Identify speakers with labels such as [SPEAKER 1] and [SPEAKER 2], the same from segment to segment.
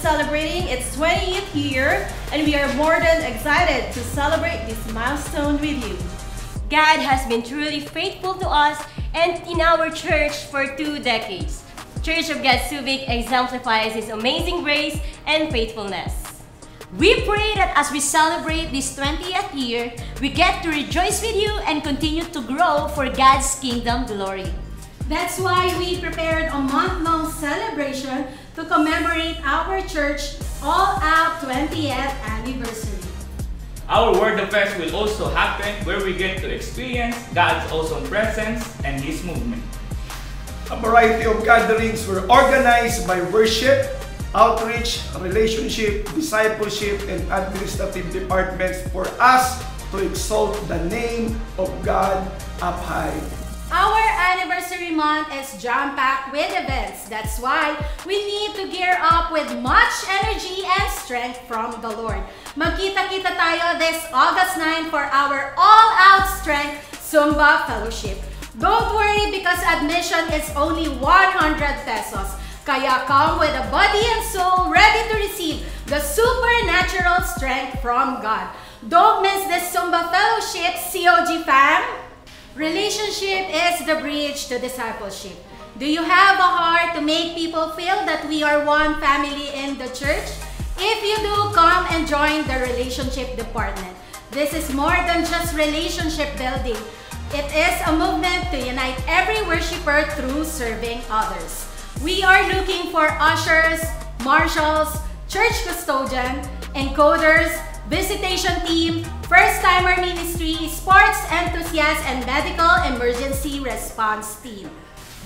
[SPEAKER 1] celebrating its 20th year, and we are more than excited to celebrate this milestone with you.
[SPEAKER 2] God has been truly faithful to us and in our church for 2 decades. Church of God Subic exemplifies His amazing grace and faithfulness.
[SPEAKER 3] We pray that as we celebrate this 20th year, we get to rejoice with you and continue to grow for God's kingdom glory.
[SPEAKER 1] That's why we prepared a month-long celebration to commemorate our church all-out 20th anniversary.
[SPEAKER 4] Our Word of Fest will also happen where we get to experience God's awesome presence and His movement.
[SPEAKER 5] A variety of gatherings were organized by worship, outreach, relationship, discipleship, and administrative departments for us to exalt the name of God up high.
[SPEAKER 1] Our anniversary month is jam-packed with events. That's why we need to gear up with much energy and strength from the Lord. Magkita-kita tayo this August 9 for our all-out strength Zumba Fellowship. Don't worry because admission is only 100 pesos. Kaya come with a body and soul ready to receive the supernatural strength from God. Don't miss this Zumba Fellowship, COG fam! Relationship is the bridge to discipleship. Do you have a heart to make people feel that we are one family in the church? If you do, come and join the relationship department. This is more than just relationship building. It is a movement to unite every worshiper through serving others. We are looking for ushers, marshals, church custodian, encoders, visitation team, first-timer ministry, sports enthusiasts, and medical emergency response team.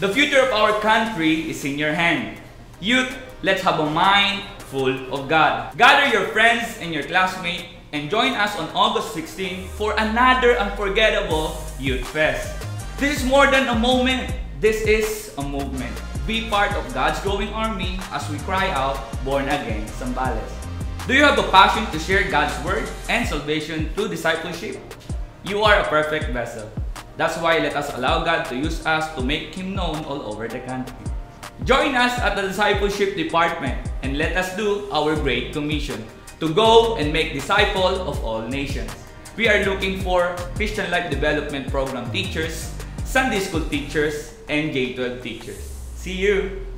[SPEAKER 4] The future of our country is in your hand. Youth, let's have a mind full of God. Gather your friends and your classmates and join us on August 16 for another unforgettable Youth Fest. This is more than a moment. This is a movement. Be part of God's growing army as we cry out, Born Again, Zambales. Do you have a passion to share God's word and salvation through discipleship? You are a perfect vessel. That's why let us allow God to use us to make Him known all over the country. Join us at the discipleship department and let us do our great commission to go and make disciples of all nations. We are looking for Christian Life Development Program teachers, Sunday School teachers, and J-12 teachers. See you!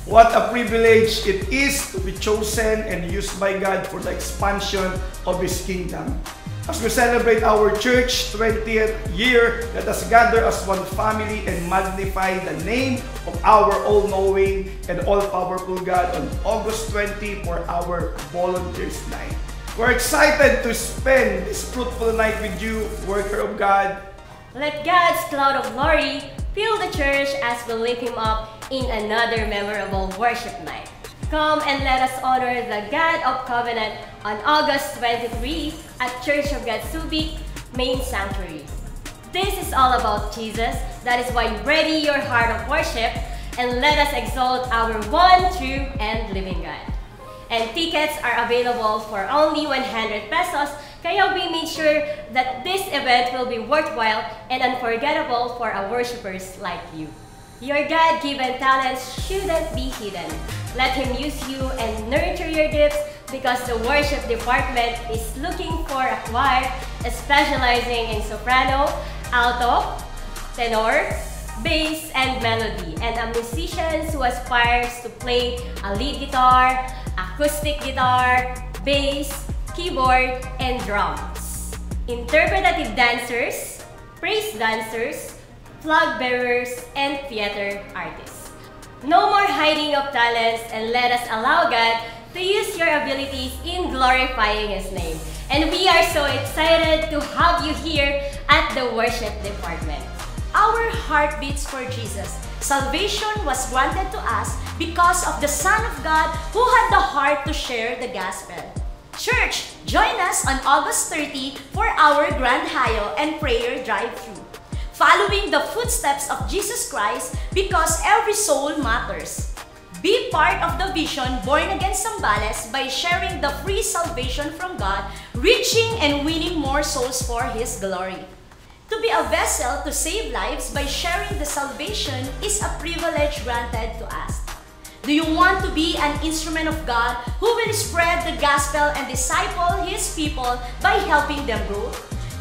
[SPEAKER 5] What a privilege it is to be chosen and used by God for the expansion of His kingdom. As we celebrate our church 20th year, let us gather as one family and magnify the name of our all-knowing and all-powerful God on August 20 for our Volunteers Night. We're excited to spend this fruitful night with you, worker of God.
[SPEAKER 2] Let God's cloud of glory fill the church as we lift Him up in another memorable worship night. Come and let us honor the God of Covenant on August 23 at Church of God Subic Main Sanctuary. This is all about Jesus. That is why ready your heart of worship and let us exalt our one true and living God. And tickets are available for only 100 pesos. Kaya we made sure that this event will be worthwhile and unforgettable for our worshipers like you. Your God-given talents shouldn't be hidden. Let Him use you and nurture your gifts because the worship department is looking for a choir specializing in soprano, alto, tenor, bass, and melody, and a musician who aspires to play a lead guitar, acoustic guitar, bass, keyboard, and drums. Interpretative dancers, praise dancers, flag bearers, and theater artists. No more hiding of talents and let us allow God to use your abilities in glorifying His name. And we are so excited to have you here at the worship department.
[SPEAKER 3] Our heart beats for Jesus. Salvation was granted to us because of the Son of God who had the heart to share the gospel. Church, join us on August 30 for our Grand Hayo and Prayer Drive-Thru. Following the footsteps of Jesus Christ because every soul matters. Be part of the vision Born Again Zambales by sharing the free salvation from God, reaching and winning more souls for His glory. To be a vessel to save lives by sharing the salvation is a privilege granted to us. Do you want to be an instrument of God who will spread the gospel and disciple His people by helping them grow?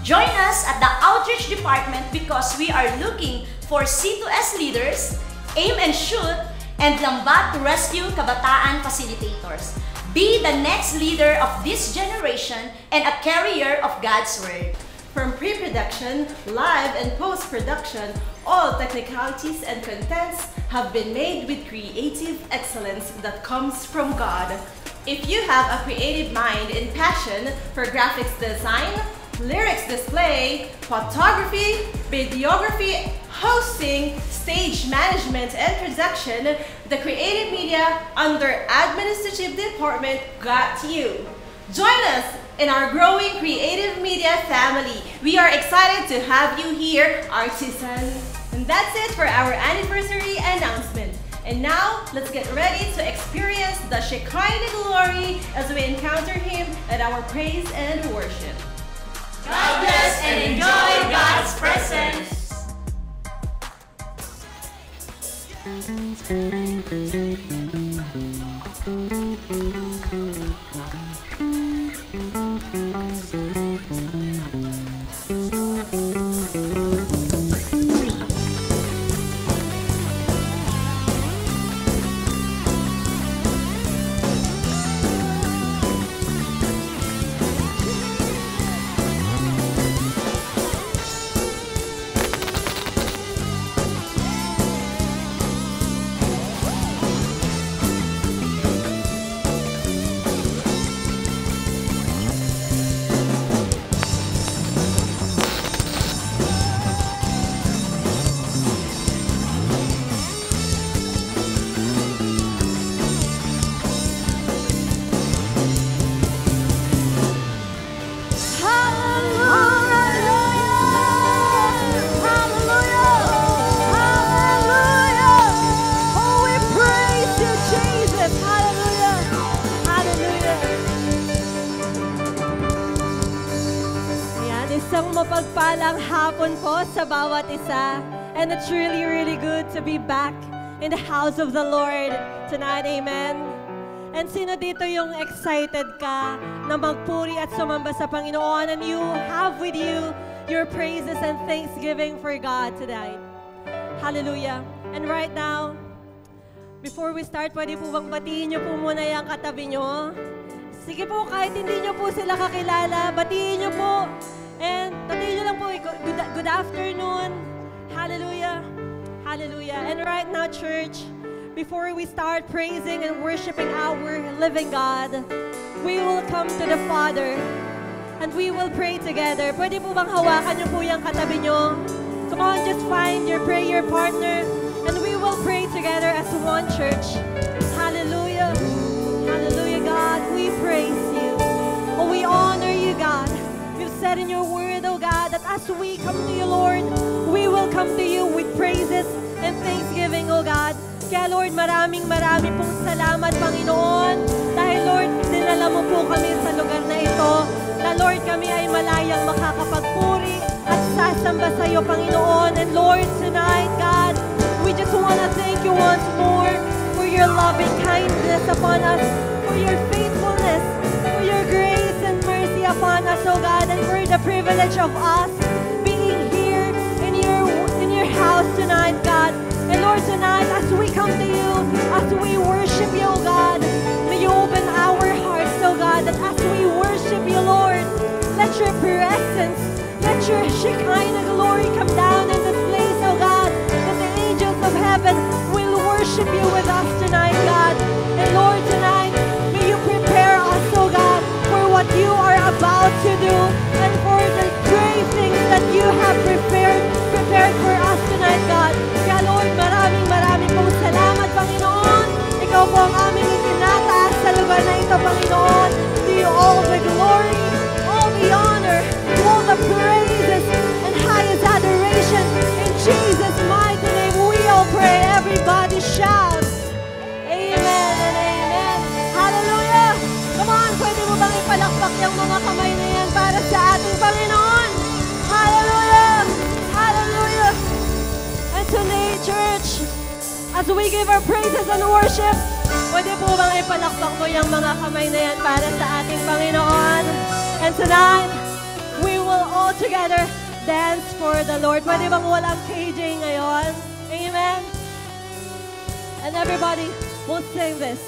[SPEAKER 3] Join us at the Outreach Department because we are looking for C2S leaders, Aim and Shoot, and Lambat Rescue Kabataan facilitators. Be the next leader of this generation and a carrier of God's Word.
[SPEAKER 6] From pre-production, live and post-production, all technicalities and contents have been made with creative excellence that comes from God. If you have a creative mind and passion for graphics design, lyrics display, photography, videography, hosting, stage management, and production, the Creative Media under Administrative Department got you. Join us in our growing creative media family. We are excited to have you here, artisans. And that's it for our anniversary announcement. And now, let's get ready to experience the Shekinah glory as we encounter Him at our praise and worship.
[SPEAKER 3] God bless and enjoy God's presence.
[SPEAKER 7] Mapagpalang hapon po sa bawat isa. And it's really, really good to be back in the house of the Lord tonight. Amen. And sino dito yung excited ka na magpuri at sumamba sa Panginoon, and you have with you your praises and thanksgiving for God tonight. Hallelujah. And right now, before we start, pwede po bang batiin niyo po muna yung katabi niyo? Sige po, kahit hindi niyo po sila kakilala, batiin niyo po. And tatiin nyo lang po, good afternoon. Hallelujah. Hallelujah. And right now, church, before we start praising and worshiping our living God, we will come to the Father and we will pray together. Pwede po bang hawakan nyo po yung katabi nyo? Come on, just find your prayer partner and we will pray together as one church. Hallelujah. Hallelujah, God. We praise you. Oh, we honor you, God. Said in your word, oh God, that as we come to you, Lord, we will come to you with praises and thanksgiving, oh God. Kaya Lord, maraming pong salamat, Panginoon. Dahil Lord, dinala mo po kami sa lugar na ito. Na Lord, kami ay malayang makakapagpuri at sasamba sa iyo, Panginoon. And Lord, tonight, God, we just want to thank you once more for your loving kindness upon us, for your faithfulness, for your grace and mercy upon us, oh God, and for the privilege of us being here in your house tonight, God. And Lord, tonight, as we come to you, as we worship you, oh God, may you open our hearts, oh God, that as we worship you, Lord, let your presence, let your Shekinah glory come down in this place, oh God, that the angels of heaven will worship you with us tonight, God. And Lord, tonight, may you prepare us, oh God, for what you are about to do and for the great things that you have prepared for us tonight, God. Kaya Lord, maraming pong salamat, Panginoon. Ikaw po ang aming itinataas sa lugar na ito, Panginoon. To you all the glory, all the honor, all the praises, and highest adoration. In Jesus' mighty name, we all pray. Everybody shout. Amen and amen. Hallelujah. Come on, pwede mo bang ipalakpak yung mga kamay na yan para sa ating Panginoon? Hallelujah. Hallelujah. And today, church, as we give our praises and worship, Pwede po bang ipalakpak mo yung mga kamay na yan para sa ating Panginoon? And tonight, we will all together dance for the Lord. Pwede bang walang KJ ngayon? Amen? And everybody will sing this.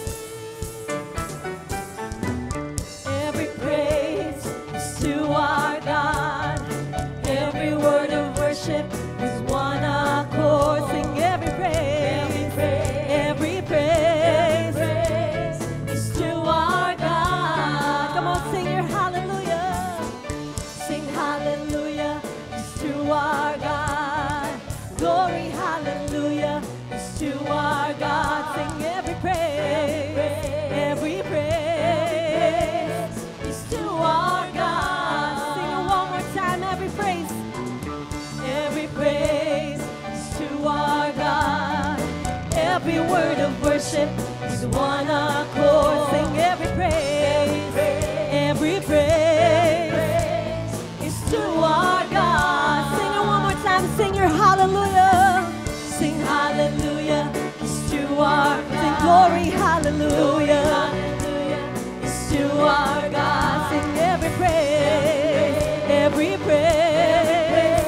[SPEAKER 7] Every praise is to our God. Every word of worship is one accord. Sing every praise. Every praise is to our God. Come on, sing your hallelujah. Sing hallelujah is to our God. Glory, hallelujah is to our God. Sing every praise. Every praise is to our God. Sing it one more time. Every praise. Every praise is to our God. Every word of worship is one accord. Sing every praise. Every praise is to our God. Sing it one more time. Sing your hallelujah. Sing hallelujah is to our God. Sing glory, hallelujah is to our God. Sing every praise. Every praise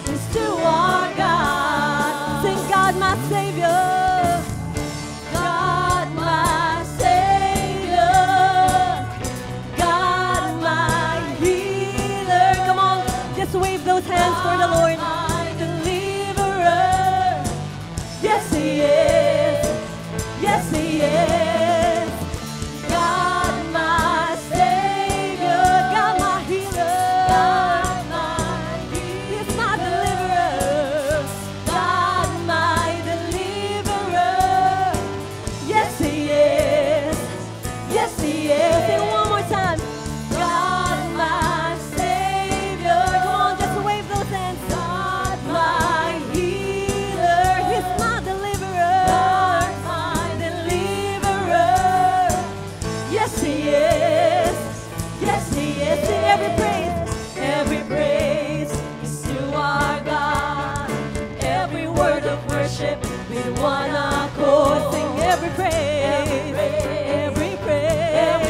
[SPEAKER 7] is to our God. Sing God, my Savior. God, my Savior. God, my healer. Come on, just wave those hands for the Lord. My deliverer. Yes, He is. Yes, He is. God, my Savior. God, my healer. God, my healer. He's my deliverer. God, my deliverer. Yes, He is. Yes, He is. Sing it one more time. God, my Savior. Come on, just wave those hands. God, my healer. He's my deliverer. God, my deliverer. Yes, He is. Yes, He is. Sing every praise. Every praise is to our God. Every word of worship with one accord. Sing every praise. Every praise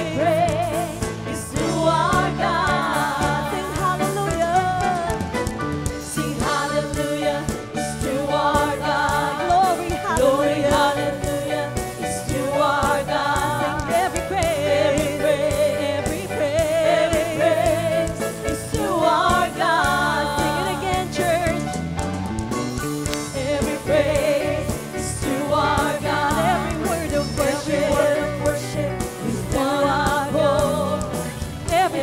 [SPEAKER 7] is to our God. Sing hallelujah. Sing hallelujah is to our God. Glory, hallelujah is to our God. Sing every praise. Every praise is to our God. Sing it again, church. Every praise is to our God. Every word of worship is to our God. Every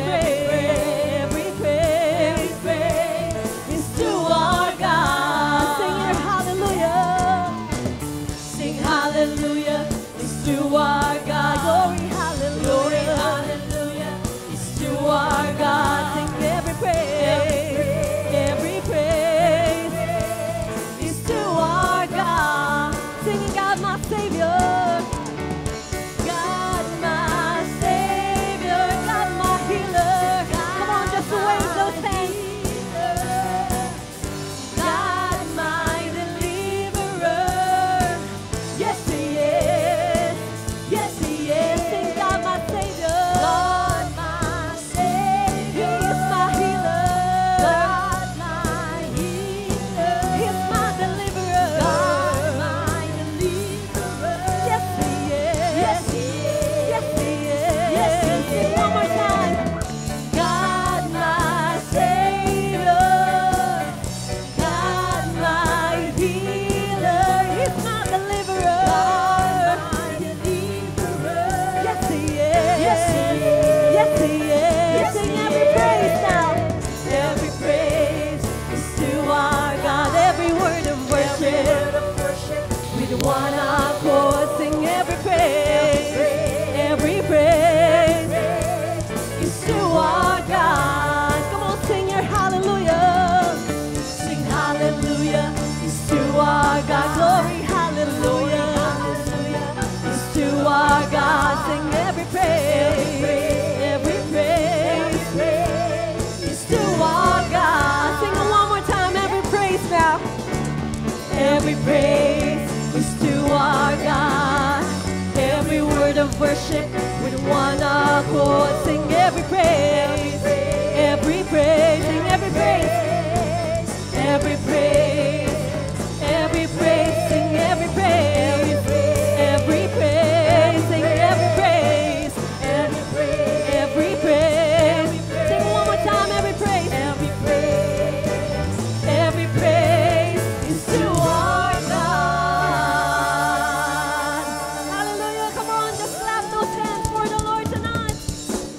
[SPEAKER 7] praise is to our God. Sing your hallelujah. Sing hallelujah is to our God. Glory, hallelujah is to our God. Sing every praise is to our God. Sing God, my Savior. God, my Savior. God, my healer. Come on, just wave those hands. God, my deliverer. Yes, He is. Yes, He is. Sing God, my Savior. God, my Savior. He is my healer. God, my healer. He is my deliverer. God, my deliverer. Yes, He is. Yes, He is. Yes, He is. Yes, He is. One more time. God, my Savior. God, my healer. He's my deliverer. God, my deliverer. Yes, He is. Yes, He is. Yes, He is. Sing every praise now. Every praise is to our God. Every word of worship with one accord. Sing every praise. Every praise is to our God. Come on, sing your hallelujah. Sing hallelujah is to our God. Glory, hallelujah is to our God. Sing every praise. Every praise is to our God. Sing it one more time. Every praise now. Every praise is to our God. Every worship with one accord. Sing every praise, every praise, sing every praise, every praise, every praise, sing every praise, every praise, sing every praise, every praise, every praise. Sing one more time, every praise, every praise, every praise is to our God. Hallelujah! Come on, just clap those hands for the Lord tonight.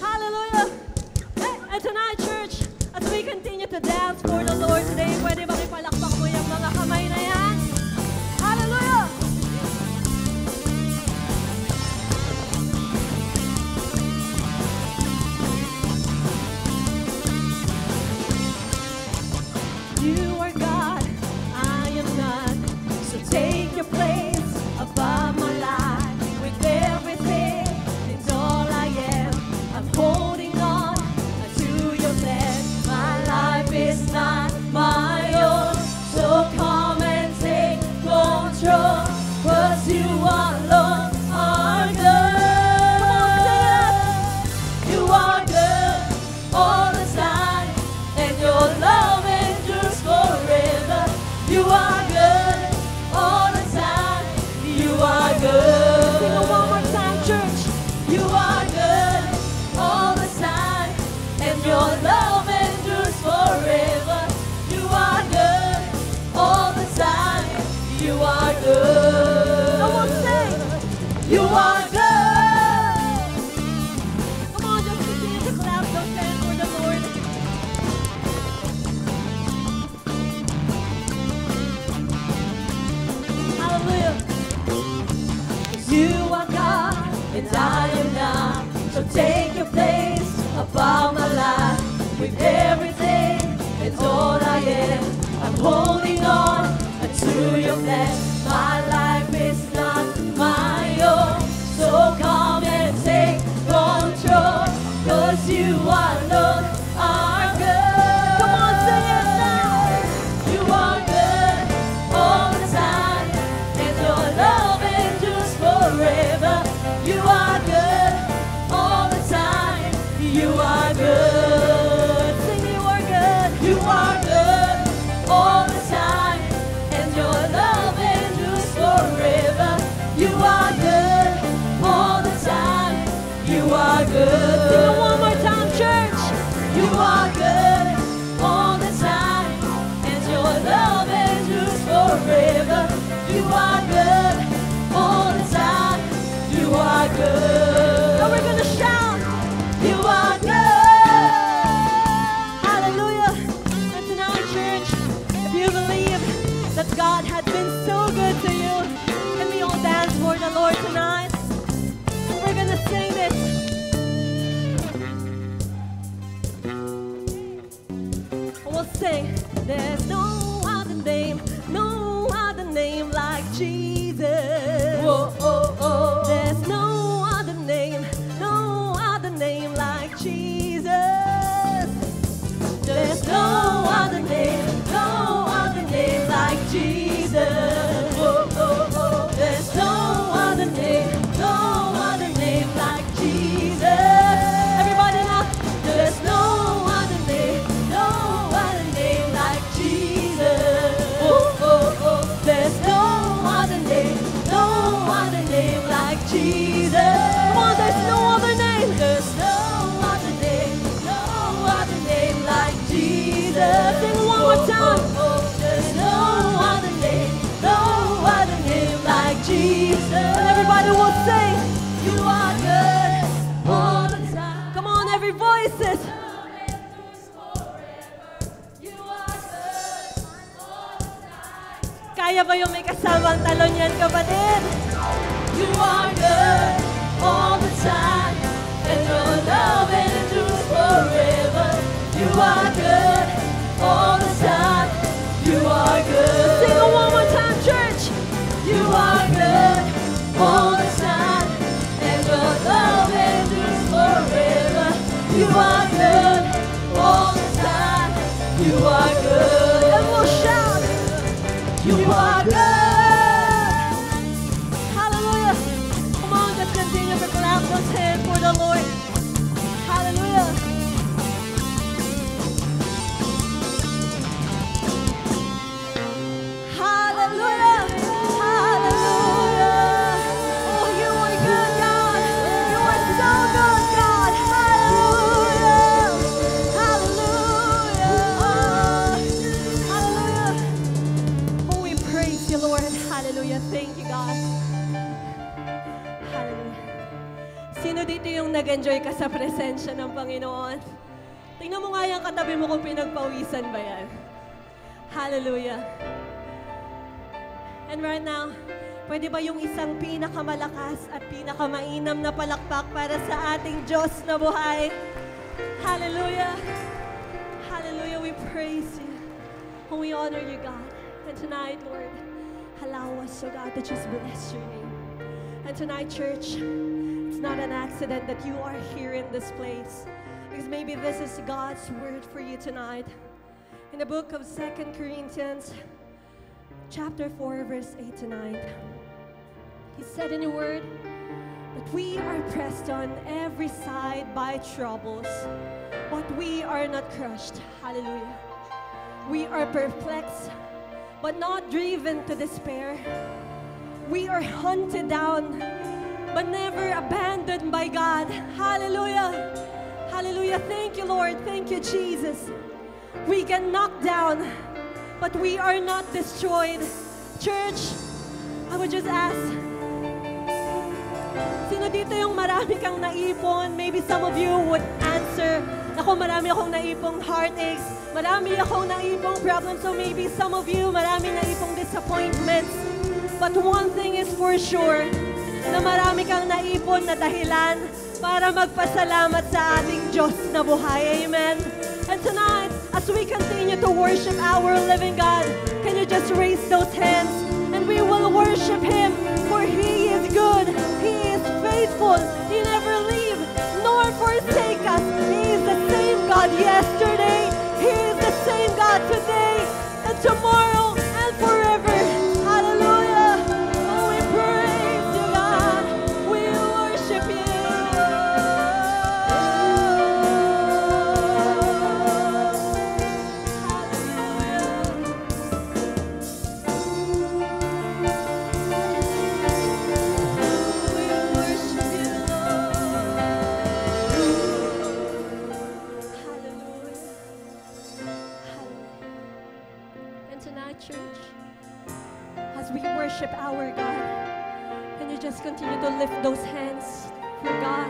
[SPEAKER 7] Hallelujah! And tonight, church, as we continue to dance for the Lord today, pwede bang ipalakpak mo yung mga kamay na yan? Hallelujah! You are God, I am not. So take your place above my life. With everything, it's all I am. I'm holding on to your plan. My life is not my own. So come and take control. 'Cause you alone are good. You are good all the time. And your love endures forever. You are good all the time. You are good. Sing it one more time, church. You are good all the time. And your love endures forever. You are good all the time. You are good. Come on, sing. You are good. Come on, just continue to clap those hands for the Lord. Hallelujah. 'Cause you are God and I am not. So take your place above my life. With everything, it's all I am. I'm holding on to your plan. My life is not my own. So come and take control. 'Cause you alone are good. Come on, sing it now. You are good all the time. And your love endures forever. You are good all the time. You are good. Sing, you are good. You are good all the time. And your love endures forever. You are good all the time. You are good. Sing it one more time, church. You are good all the time. And your love endures forever. You are good all the time. You are good. Now we're gonna shout. You are good. Hallelujah. And tonight, church, if you believe that God has been so good to you, can we all dance for the Lord tonight? We're gonna sing this. We'll sing. There's no other name like Jesus. Whoa, oh, oh. There's no other name like Jesus. There's no other name like Jesus. Whoa, oh, oh. There's no other name like Jesus. Everybody now. There's no other name like Jesus. Oh, oh, oh. There's no other name like Jesus. Come on, there's no other name. There's no other name like Jesus. Sing one more time. Oh, oh. There's no other name like Jesus. And everybody will sing. You are good all the time. Come on, every voices. Kaya ba yung may kasamang talon yan, kapatid? You are good all the time, and your love endures forever. You are good all the time. You are good. Sing it one more time, church. You are good all the time, and your love endures forever. You are good all the time. You are good. And we'll shout. You are good. Hallelujah. Come on, just continue to clap those Hallelujah. Hallelujah. Oh, you are good, God. You are so good, God. Hallelujah. Hallelujah. Hallelujah. Oh, we praise you, Lord. Hallelujah. Thank you, God. Hallelujah. Sino dito yung nag-enjoy ka sa presensya ng Panginoon? Tingnan mo nga yung katabi mo kung pinagpawisan ba yan. Hallelujah. And right now, pwede ba yung isang pinakamalakas at pinakamainam na palakpak para sa ating Diyos na buhay? Hallelujah. Hallelujah. We praise you. And we honor you, God. And tonight, Lord, allow us, oh God, to just bless your name. And tonight, church, it's not an accident that you are here in this place. Because maybe this is God's word for you tonight. In the book of 2 Corinthians, chapter 4, verse 8 to 9, he said in the word that we are pressed on every side by troubles, but we are not crushed. Hallelujah. We are perplexed, but not driven to despair. We are hunted down, but never abandoned by God. Hallelujah. Hallelujah. Thank you, Lord. Thank you, Jesus. We get knocked down, but we are not destroyed. Church, I would just ask, sino dito yung marami kang naipon? Maybe some of you would answer, ako marami akong naipong heartaches, marami akong naipong problems, so maybe some of you, marami naipong disappointments. But one thing is for sure, na marami kang naipon na dahilan para magpasalamat sa ating Diyos na buhay. Amen. And tonight, as we continue to worship our living God, can you just raise those hands and we will worship Him, for He is good, He is faithful, He never leave nor forsake us. He is the same God yesterday, He is the same God today and tomorrow and forever. Hallelujah. Oh, we praise you, God. We worship you. Church, as we worship our God, can you just continue to lift those hands for God,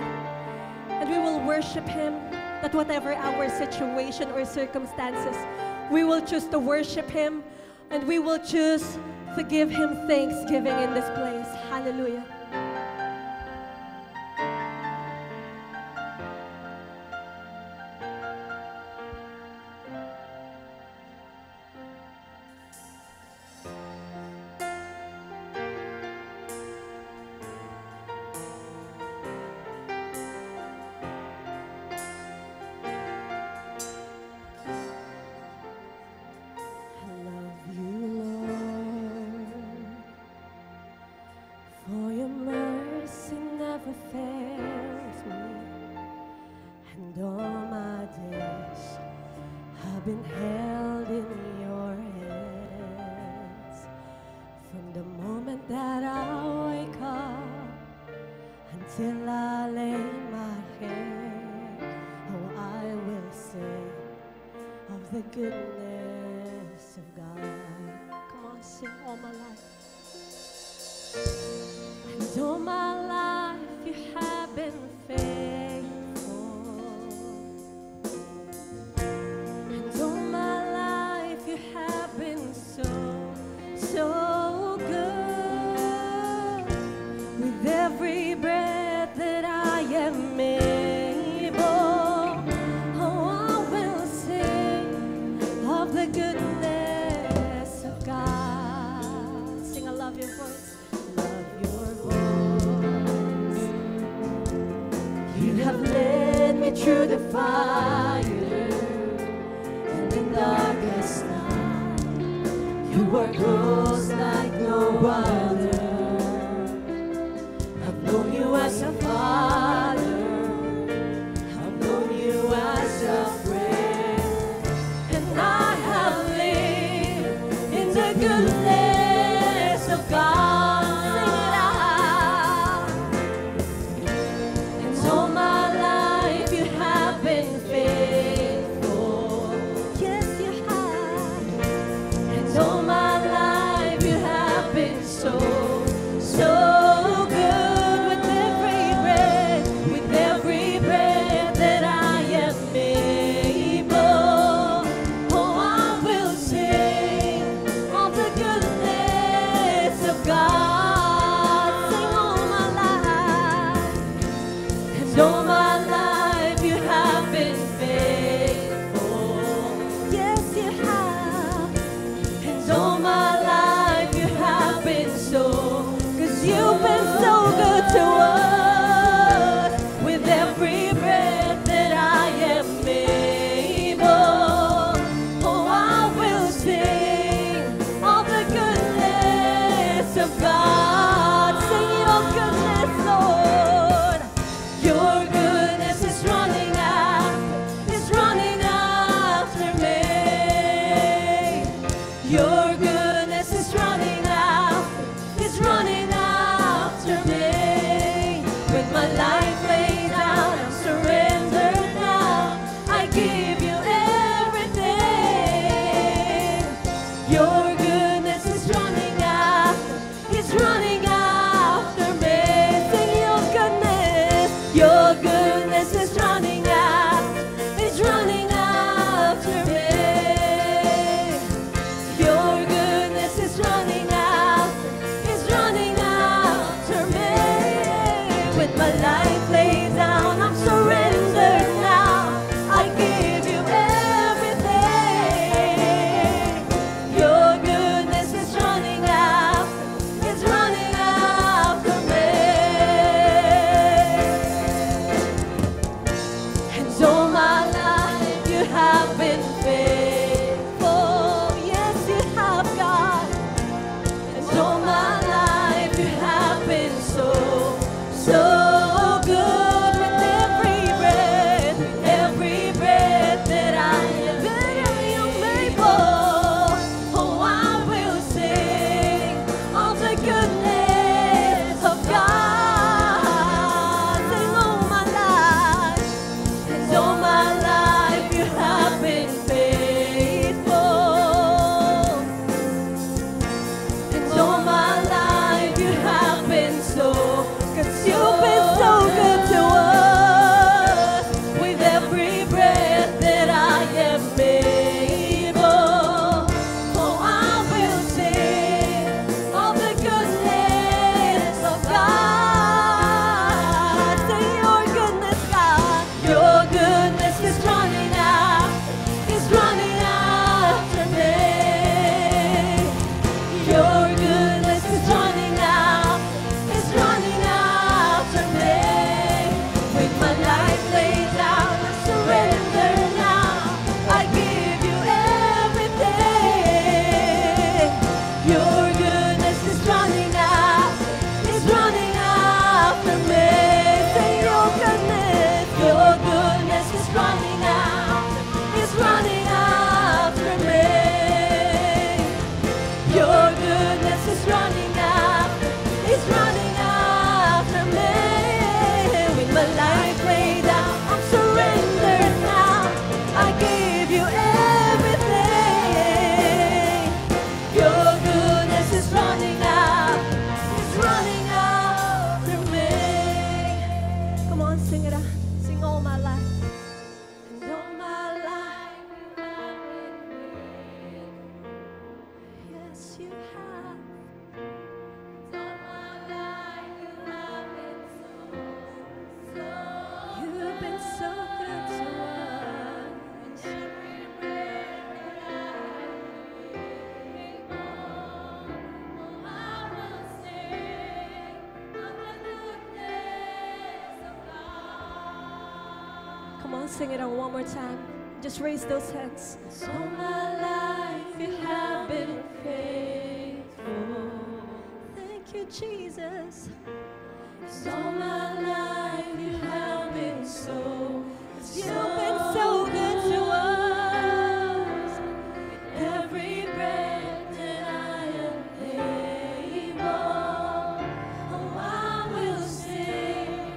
[SPEAKER 7] and we will worship Him, that whatever our situation or circumstances, we will choose to worship Him, and we will choose to give Him thanksgiving in this place. Hallelujah. Been held in your hands from the moment that I wake up until I lay my head. Oh, I will sing of the goodness of God. Come on, sing all my life. And all my life you have been faithful. So good. With every breath that I am able, oh, I will sing of the goodness of God. Sing, I love your voice. Love your voice. You have led me through the fire and the darkest night. You are close like no other. I've known you as a father. I've known you as a friend. And I have lived in the goodness of God. Sing your goodness, Lord. Your goodness is running after me. Your goodness is running after me. With my life laid down, I'm surrendered now. I give you everything. Your goodness is running after me. Sing your goodness. Your goodness is running after me. Your goodness is running after me. With my life laid down, I'm surrendered now. I give you everything. Your goodness is running after me. And all my life you have been faithful. Yes, you have, God. And all my life you have been so good. With every breath that I am able. Oh, I will sing of the goodness of God. Sing all my life. And all my life you have been faithful. And all my life you have been so, 'cause you've been so good to us. With every breath that I am able, oh, I will sing of the goodness of God. Say your goodness, God. Your goodness is running after me. Your goodness is running after me. With my life laid down, I surrender now. I give you everything. Your goodness is running after me. Say your goodness is running after me. Your goodness is running after me. With my life laid down, I'm surrendered now. I give you everything. Your goodness is running after me. Come on, sing it out. Sing all my life. And all my life you have been faithful. Yes, you have. All my life you have been so. You've been so good to us. Every breath that I am able, I will sing of the goodness of God. Come on, sing it on one more time. Just raise those hands. All my life you have been faithful. Thank you, Jesus. All my life you have been so. You've been so good to us. Every breath that I am able, oh, I will sing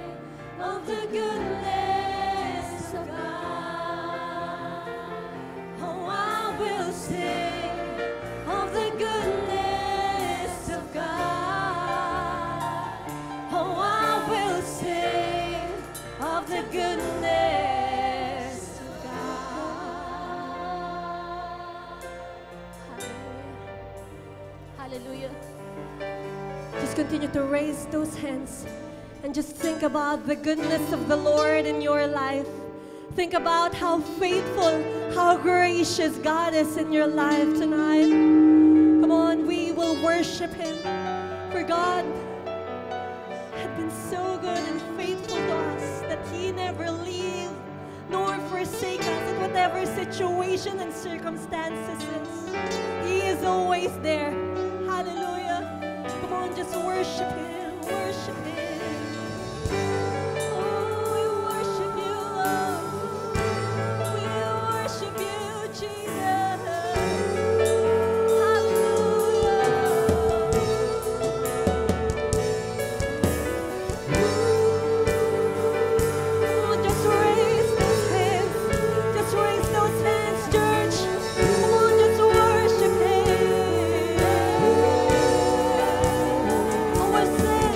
[SPEAKER 7] of the goodness of God. Oh, I will sing of the goodness of God. Oh, I will sing of the goodness of God. Hallelujah. Hallelujah. Just continue to raise those hands and just think about the goodness of the Lord in your life. Think about how faithful, how gracious God is in your life tonight. Come on, we will worship Him. For God had been so good and faithful to us that He never leave nor forsake us in whatever situation and circumstances is. He is always there. Hallelujah. Come on, just worship Him, worship Him. Oh, we worship You, Lord. We worship You, Jesus. Oh, just raise those hands. Just raise those hands, church. Come on, just worship Him. Oh, we're saying,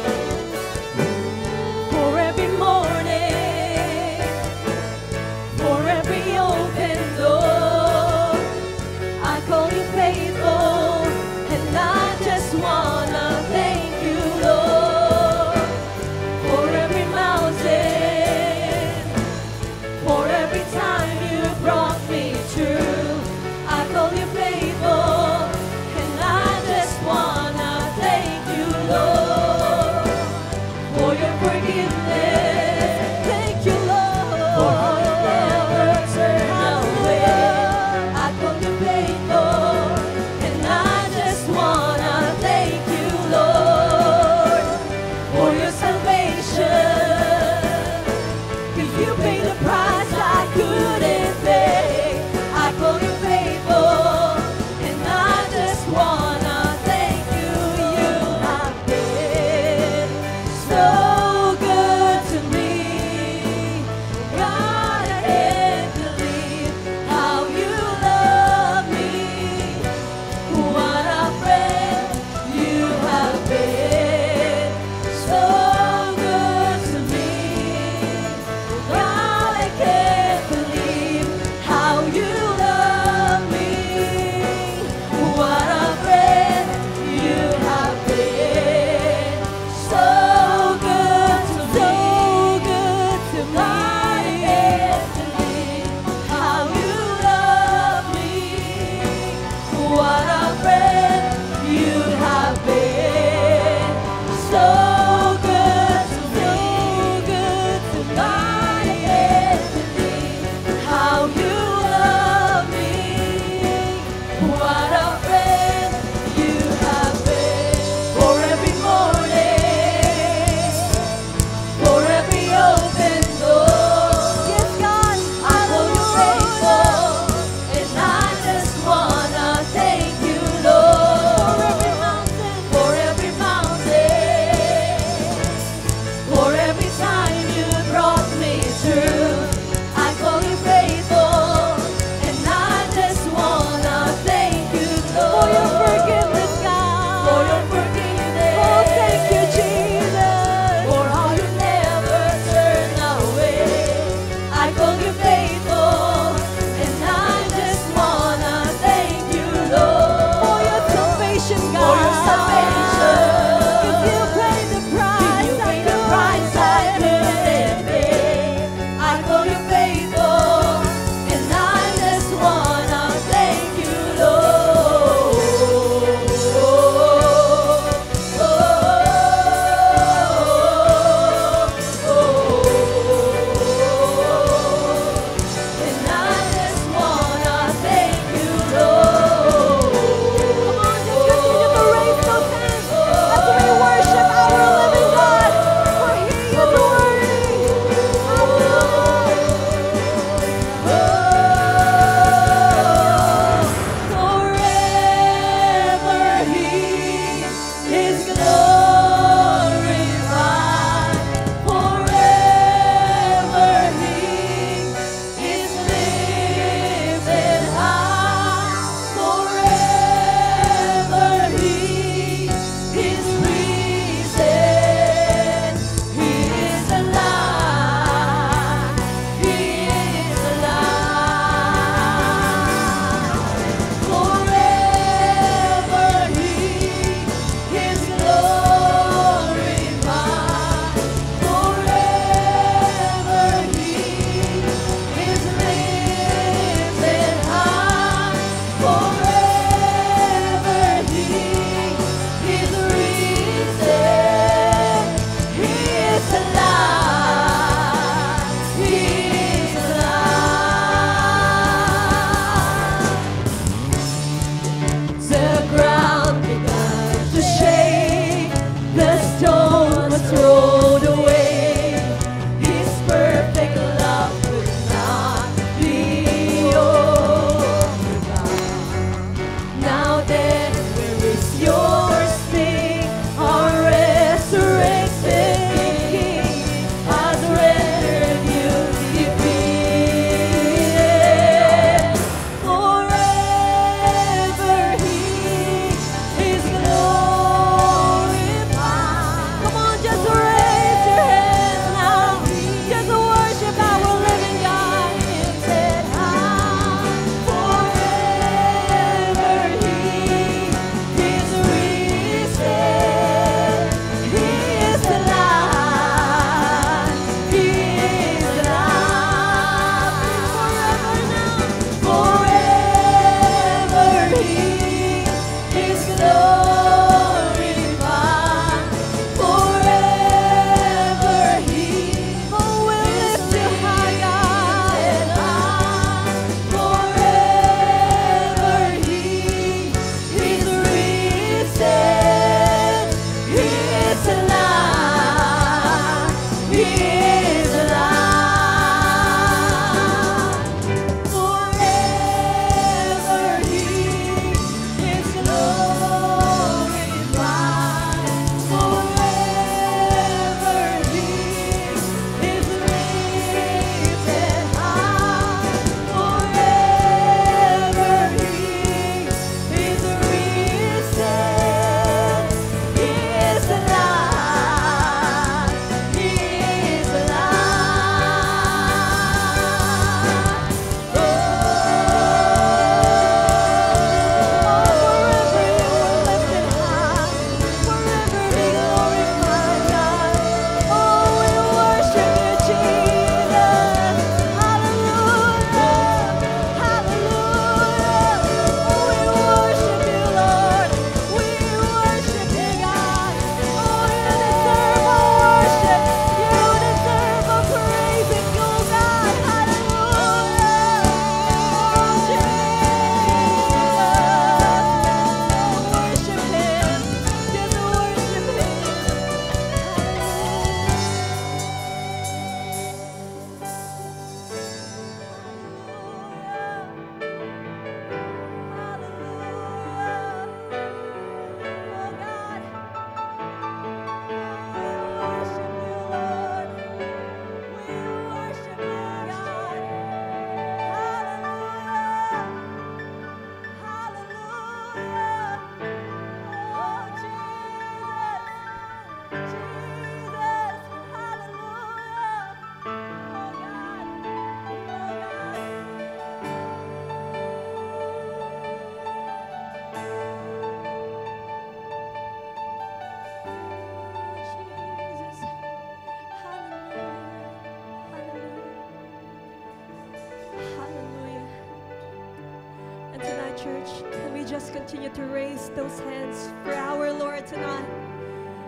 [SPEAKER 7] church, can we just continue to raise those hands for our Lord tonight?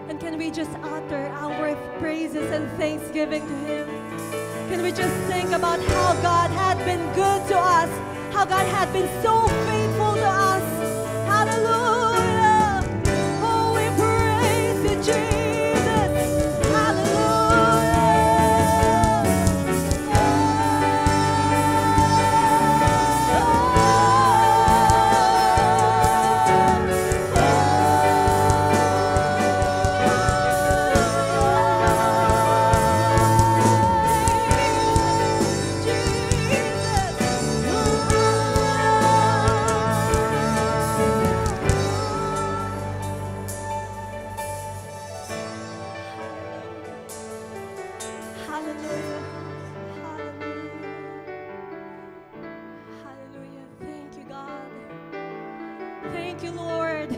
[SPEAKER 7] And can we just utter our praises and thanksgiving to Him? Can we just think about how God had been good to us, how God had been so faithful to us? Hallelujah! Oh, we praise you, Jesus! Hallelujah! Hallelujah. Hallelujah. Hallelujah. Thank you, God. Thank you, Lord.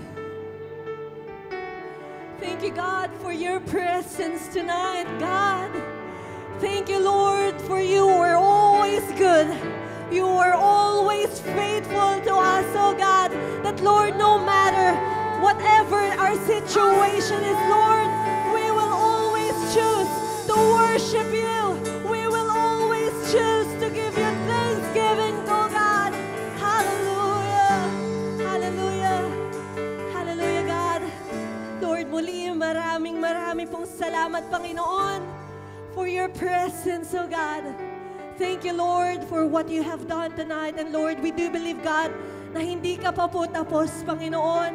[SPEAKER 7] Thank you, God, for your presence tonight, God. Thank you, Lord, for you are always good. You are always faithful to us, oh God. That, Lord, no matter whatever our situation is, Lord, we will always choose to worship you. We will always choose to give you thanksgiving, oh God. Hallelujah. Hallelujah. Hallelujah, God. Lord, muli maraming pong salamat, Panginoon, for your presence, oh God. Thank you, Lord, for what you have done tonight. And Lord, we do believe, God, na hindi ka pa po tapos, Panginoon.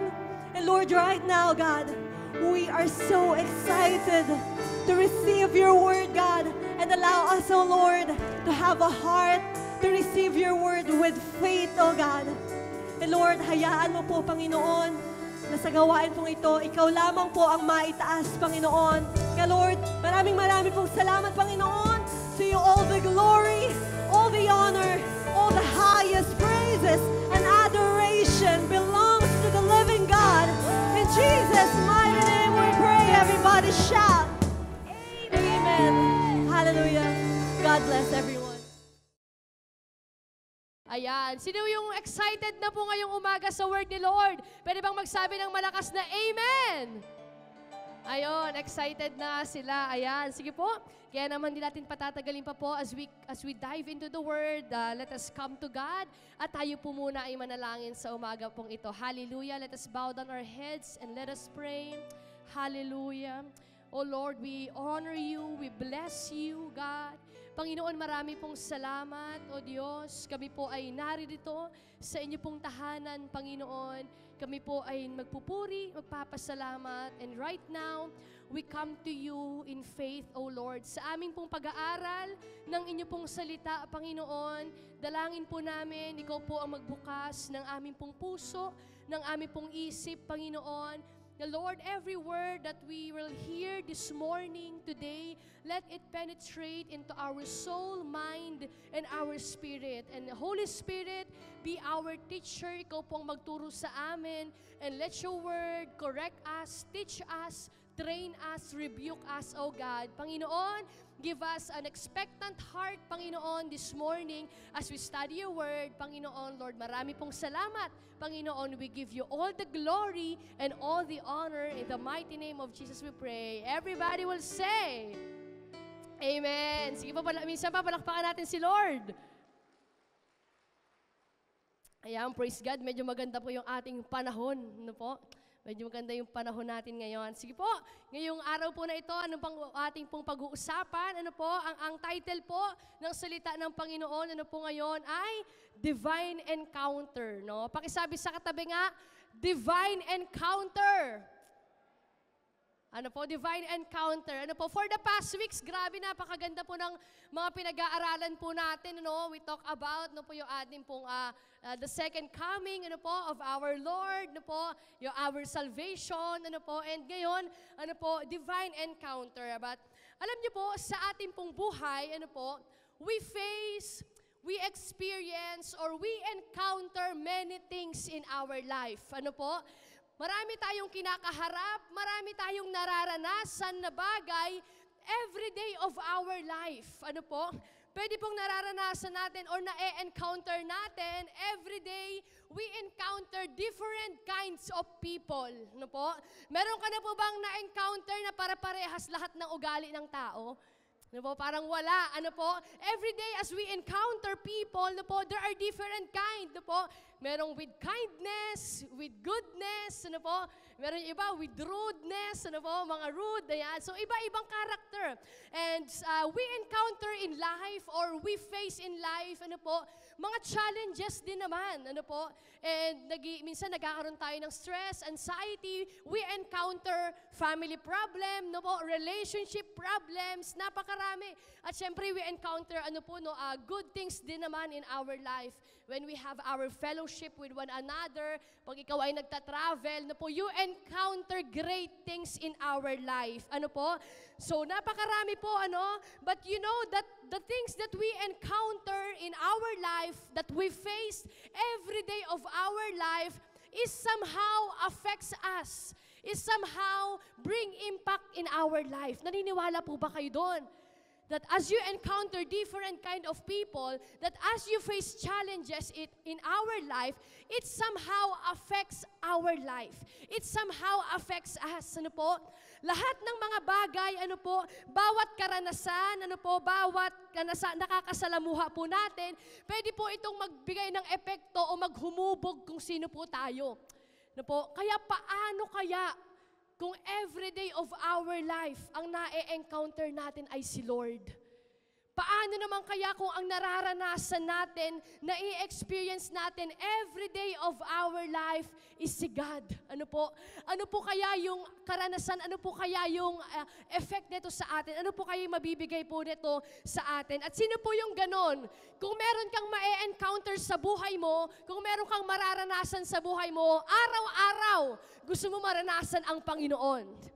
[SPEAKER 7] And Lord, right now, God, we are so excited to receive your word, God, and allow us, oh Lord, to have a heart to receive your word with faith, oh God. And Lord, hayaan mo po, Panginoon, na sa gawain pong ito, ikaw lamang po ang maitaas, Panginoon. Kaya Lord, maraming pong salamat, Panginoon. To you all the glory, all the honor, all the highest praises and adoration belongs to the living God. In Jesus' mighty name we pray. Everybody shout. Amen. Hallelujah. God bless everyone.
[SPEAKER 8] Ayan. Sino yung excited na po ngayong umaga sa word ni Lord? Pwede bang magsabi ng malakas na Amen? Ayun, excited na sila. Ayan, sige po. Kaya naman di natin patatagalin pa po as we dive into the Word. Let us come to God. At tayo po muna ay manalangin sa umaga pong ito. Hallelujah. Let us bow down our heads and let us pray. Hallelujah. Oh Lord, we honor you. We bless you, God. Panginoon, marami pong salamat, O Diyos. Kami po ay naririto sa inyo pong tahanan, Panginoon. Kami po ay magpupuri, magpapasalamat. And right now, we come to you in faith, O Lord. Sa aming pong pag-aaral ng inyo pong salita, Panginoon, dalangin po namin, ikaw po ang magbukas ng aming pong puso, ng aming pong isip, Panginoon. The Lord, every word that we will hear this morning, today, let it penetrate into our soul, mind, and our spirit. And the Holy Spirit, be our teacher. Ikaw pong magturo sa amin. And let your word correct us, teach us, train us, rebuke us, O God. Panginoon, give us an expectant heart, Panginoon, this morning as we study your word. Panginoon, Lord, marami pong salamat. Panginoon, we give you all the glory and all the honor. In the mighty name of Jesus we pray. Everybody will say, Amen. Sige po, minsan pa, palakpakan natin si Lord. Ayan, praise God. Medyo maganda po yung ating panahon. Ano po? Medyo maganda yung panahon natin ngayon. Sige po, ngayong araw po na ito, ano pang ating pong pag-uusapan? Ano po, ang title po ng salita ng Panginoon, ano po ngayon ay Divine Encounter. No? Pakisabi sa katabi nga, Divine Encounter. Ano po, Divine Encounter. Ano po, for the past weeks, grabe, napakaganda po ng mga pinag-aaralan po natin. Ano? We talk about ano po, yung ating pong the second coming ano po, of our Lord, ano po, yung our salvation, ano po, and ngayon, ano po, Divine Encounter. But alam niyo po, sa ating pong buhay, ano po, we experience, or we encounter many things in our life. Ano po? Marami tayong kinakaharap, marami tayong nararanasan na bagay every day of our life. Ano po? pwede pong nararanasan natin or na-encounter natin, every day, we encounter different kinds of people. Ano po? Meron ka na po bang na-encounter na para-parehas lahat ng ugali ng tao? Ano po? Parang wala. Ano po? Every day as we encounter people, ano po, there are different kind. Ano po? Merong with kindness, with goodness, ano po? Meron yung iba with rudeness, ano po? Mga rude, ayan. So, iba-ibang character. And we encounter in life or we face in life, ano po? Mga challenges din naman, ano po? And minsan nagkakaroon tayo ng stress, anxiety. We encounter family problem, no po? Relationship problems, napakarami. At syempre, we encounter, ano po, no? Good things din naman in our life. When we have our fellowship with one another, pag ikaw ay nagta-travel, no po, you encounter great things in our life. Ano po? So, napakarami po, ano? But you know that the things that we encounter in our life, that we face every day of our life, is somehow affects us. Is somehow bring impact in our life. Naniniwala po ba kayo doon? That as you encounter different kind of people, that as you face challenges in our life, it somehow affects our life. It somehow affects us. Ano po? Lahat ng mga bagay, ano po, bawat karanasan, ano po, bawat nakakasalamuha po natin, pwede po itong magbigay ng epekto o maghumubog kung sino po tayo. Ano po? Kaya paano kaya kung every day of our life, ang na-encounter natin ay si Lord? Paano naman kaya kung ang nararanasan natin, na i-experience natin every day of our life is si God? Ano po? Ano po kaya yung karanasan? Ano po kaya yung effect nito sa atin? Ano po kaya yung mabibigay po nito sa atin? At sino po yung ganon? Kung meron kang ma-encounter sa buhay mo, kung meron kang mararanasan sa buhay mo, araw-araw, gusto mo maranasan ang Panginoon.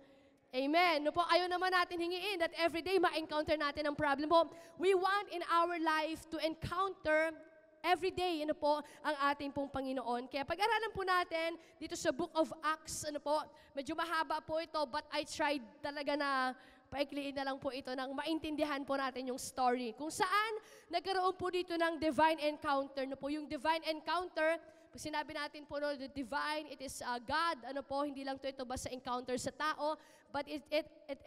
[SPEAKER 8] Amen. No po, ayaw naman natin hingiin that everyday ma-encounter natin ang problem po. We want in our life to encounter everyday, ano po, ang ating pong Panginoon. Kaya pag-aralan po natin dito sa Book of Acts, ano po, medyo mahaba po ito, but I tried talaga na paikliin na lang po ito nang maintindihan po natin yung story. Kung saan nagkaroon po dito ng divine encounter. No po, yung divine encounter, pag sinabi natin po, no, the divine, it is God, ano po, hindi lang ito basta encounter sa tao, but it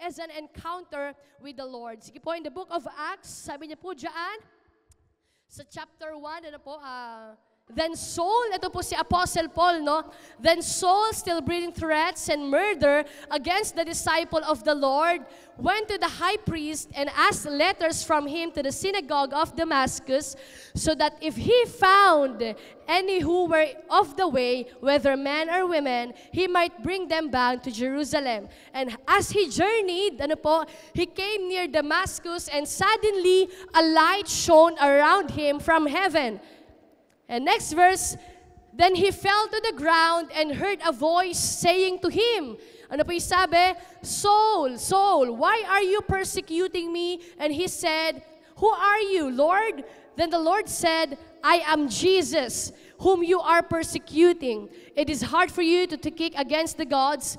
[SPEAKER 8] is an encounter with the Lord. Sige po, in the book of Acts, sabi niya po dyan, sa chapter 1, ano po, then Saul, ito po si Apostle Paul, no? Then Saul, still breathing threats and murder against the disciple of the Lord, went to the high priest and asked letters from him to the synagogue of Damascus, so that if he found any who were of the way, whether men or women, he might bring them back to Jerusalem. And as he journeyed, ano po, he came near Damascus, and suddenly a light shone around him from heaven. And next verse, then he fell to the ground and heard a voice saying to him, ano po yung sabi? Saul, Saul, why are you persecuting me? And he said, who are you, Lord? Then the Lord said, I am Jesus, whom you are persecuting. It is hard for you to kick against the gods.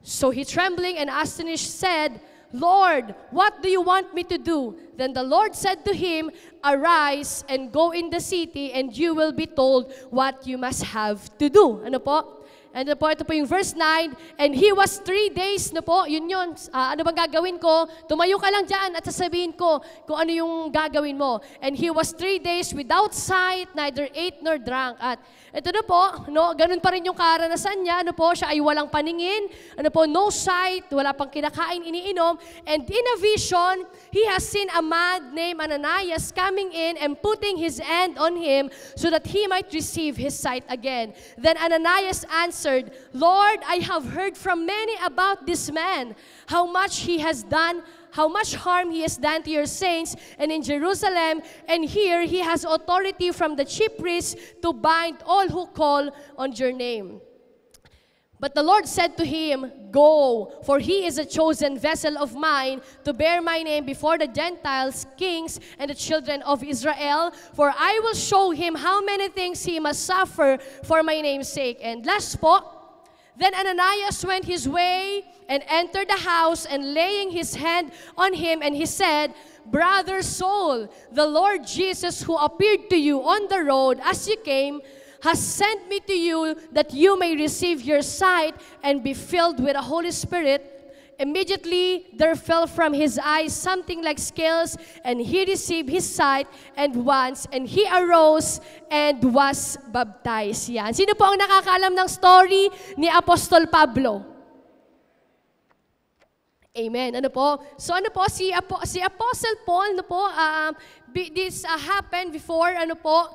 [SPEAKER 8] So he, trembling and astonished, said, Lord, what do you want me to do? Then the Lord said to him, arise and go in the city, and you will be told what you must have to do. Ano po? And ito po yung verse 9, and he was 3 days, no po, yun. Ano bang gagawin ko? Tumayo ka lang dyan at sasabihin ko kung ano yung gagawin mo. And he was 3 days without sight, neither ate nor drank. At ito na po, no, ganun pa rin yung karanasan niya, ano po, siya ay walang paningin, ano po, no sight, wala pang kinakain, iniinom, and in a vision, he has seen a man named Ananias coming in and putting his hand on him so that he might receive his sight again. Then Ananias answered, Lord, I have heard from many about this man, how much he has done, how much harm he has done to your saints and in Jerusalem, and here he has authority from the chief priests to bind all who call on your name. But the Lord said to him, go, for he is a chosen vessel of mine to bear my name before the Gentiles, kings, and the children of Israel, for I will show him how many things he must suffer for my name's sake. And last po, then Ananias went his way and entered the house, and laying his hand on him, and he said, Brother Saul, the Lord Jesus who appeared to you on the road as you came, has sent me to you that you may receive your sight and be filled with the Holy Spirit. Immediately there fell from his eyes something like scales, and he received his sight and he arose and was baptized. Yan. Sino po ang nakakaalam ng story ni Apostol Pablo? Amen. Ano po? So ano po, si Apostle Paul, ano po, this happened before, ano po,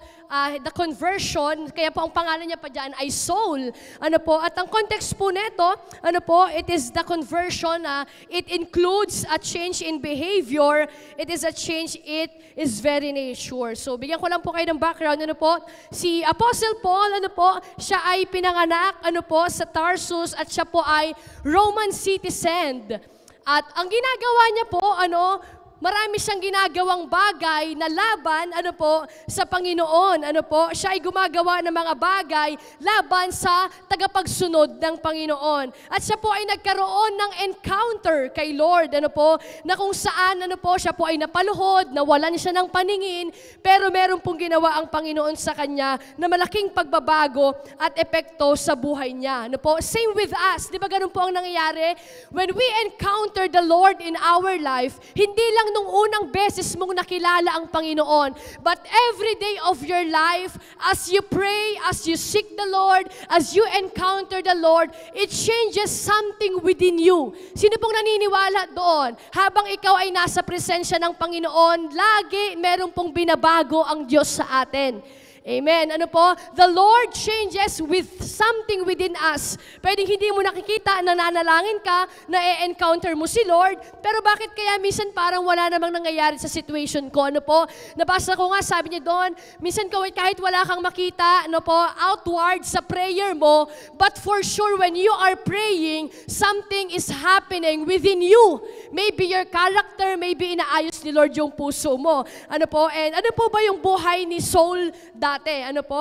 [SPEAKER 8] the conversion, kaya po ang pangalan niya pa dyan ay Saul. Ano po, at ang context po nito, ano po, it is the conversion, it includes a change in behavior, it is a change, it is very nature. So, bigyan ko lang po kayo ng background, ano po, si Apostle Paul, ano po, siya ay pinanganak, ano po, sa Tarsus, at siya po ay Roman citizen. At ang ginagawa niya po, ano, marami siyang ginagawang bagay na laban, ano po, sa Panginoon. Ano po, siya ay gumagawa ng mga bagay laban sa tagapagsunod ng Panginoon. At siya po ay nagkaroon ng encounter kay Lord, ano po, na kung saan, ano po, siya po ay napaluhod, nawalan siya ng paningin, pero meron pong ginawa ang Panginoon sa kanya na malaking pagbabago at epekto sa buhay niya. Ano po, same with us. Di ba ganun po ang nangyayari? When we encounter the Lord in our life, hindi lang nung unang beses mong nakilala ang Panginoon, but every day of your life, as you pray, as you seek the Lord, as you encounter the Lord, it changes something within you. Sino pong naniniwala doon? Habang ikaw ay nasa presensya ng Panginoon, lagi meron pong binabago ang Diyos sa atin. Amen. Ano po? The Lord changes with something within us. Pwedeng hindi mo nakikita, nananalangin ka, na-encounter mo si Lord, pero bakit kaya minsan parang wala namang nangyayari sa situation ko? Ano po? Nabasa ko nga, sabi niya doon, minsan kahit wala kang makita, ano po, outward sa prayer mo, but for sure when you are praying, something is happening within you. Maybe your character, maybe inaayos ni Lord yung puso mo. Ano po? And ano po ba yung buhay ni Saul dati? Ano po?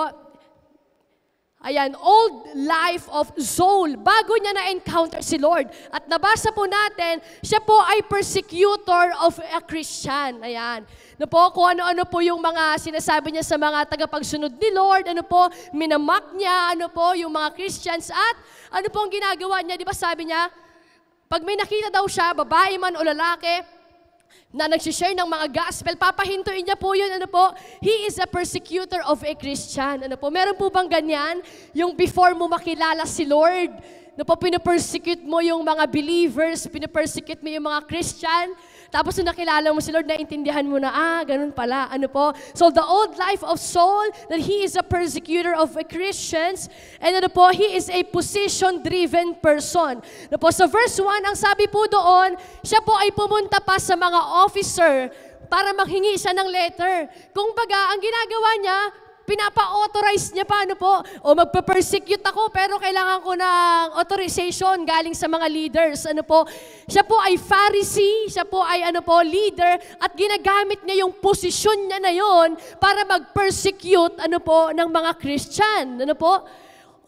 [SPEAKER 8] Ayan, old life of Saul. Bago niya na-encounter si Lord. At nabasa po natin, siya po ay persecutor of a Christian. Ayan. Ano po, kung ano-ano po yung mga sinasabi niya sa mga tagapagsunod ni Lord, ano po, minamak niya, ano po, yung mga Christians, at ano po ang ginagawa niya, di ba sabi niya, pag may nakita daw siya, babae man o lalaki, na nagsishare ng mga gospel, papahintuin niya po yun, ano po, he is a persecutor of a Christian. Ano po, meron po bang ganyan? Yung before mo makilala si Lord, na po pinapersecute mo yung mga believers, pinapersecute mo yung mga Christian, tapos nung nakilala mo si Lord, naintindihan mo na, ganun pala, ano po. So the old life of Saul, that he is a persecutor of Christians, and ano po, he is a position-driven person. Ano po, sa verse 1, ang sabi po doon, siya po ay pumunta pa sa mga officer para manghingi siya ng letter. Kung baga, ang ginagawa niya, pinapa-authorize niya pa, ano po, o magpe-persecute ako, pero kailangan ko ng authorization galing sa mga leaders, ano po. Siya po ay Pharisee, siya po ay, ano po, leader, at ginagamit niya yung posisyon niya na yon para mag-persecute, ano po, ng mga Christian, ano po.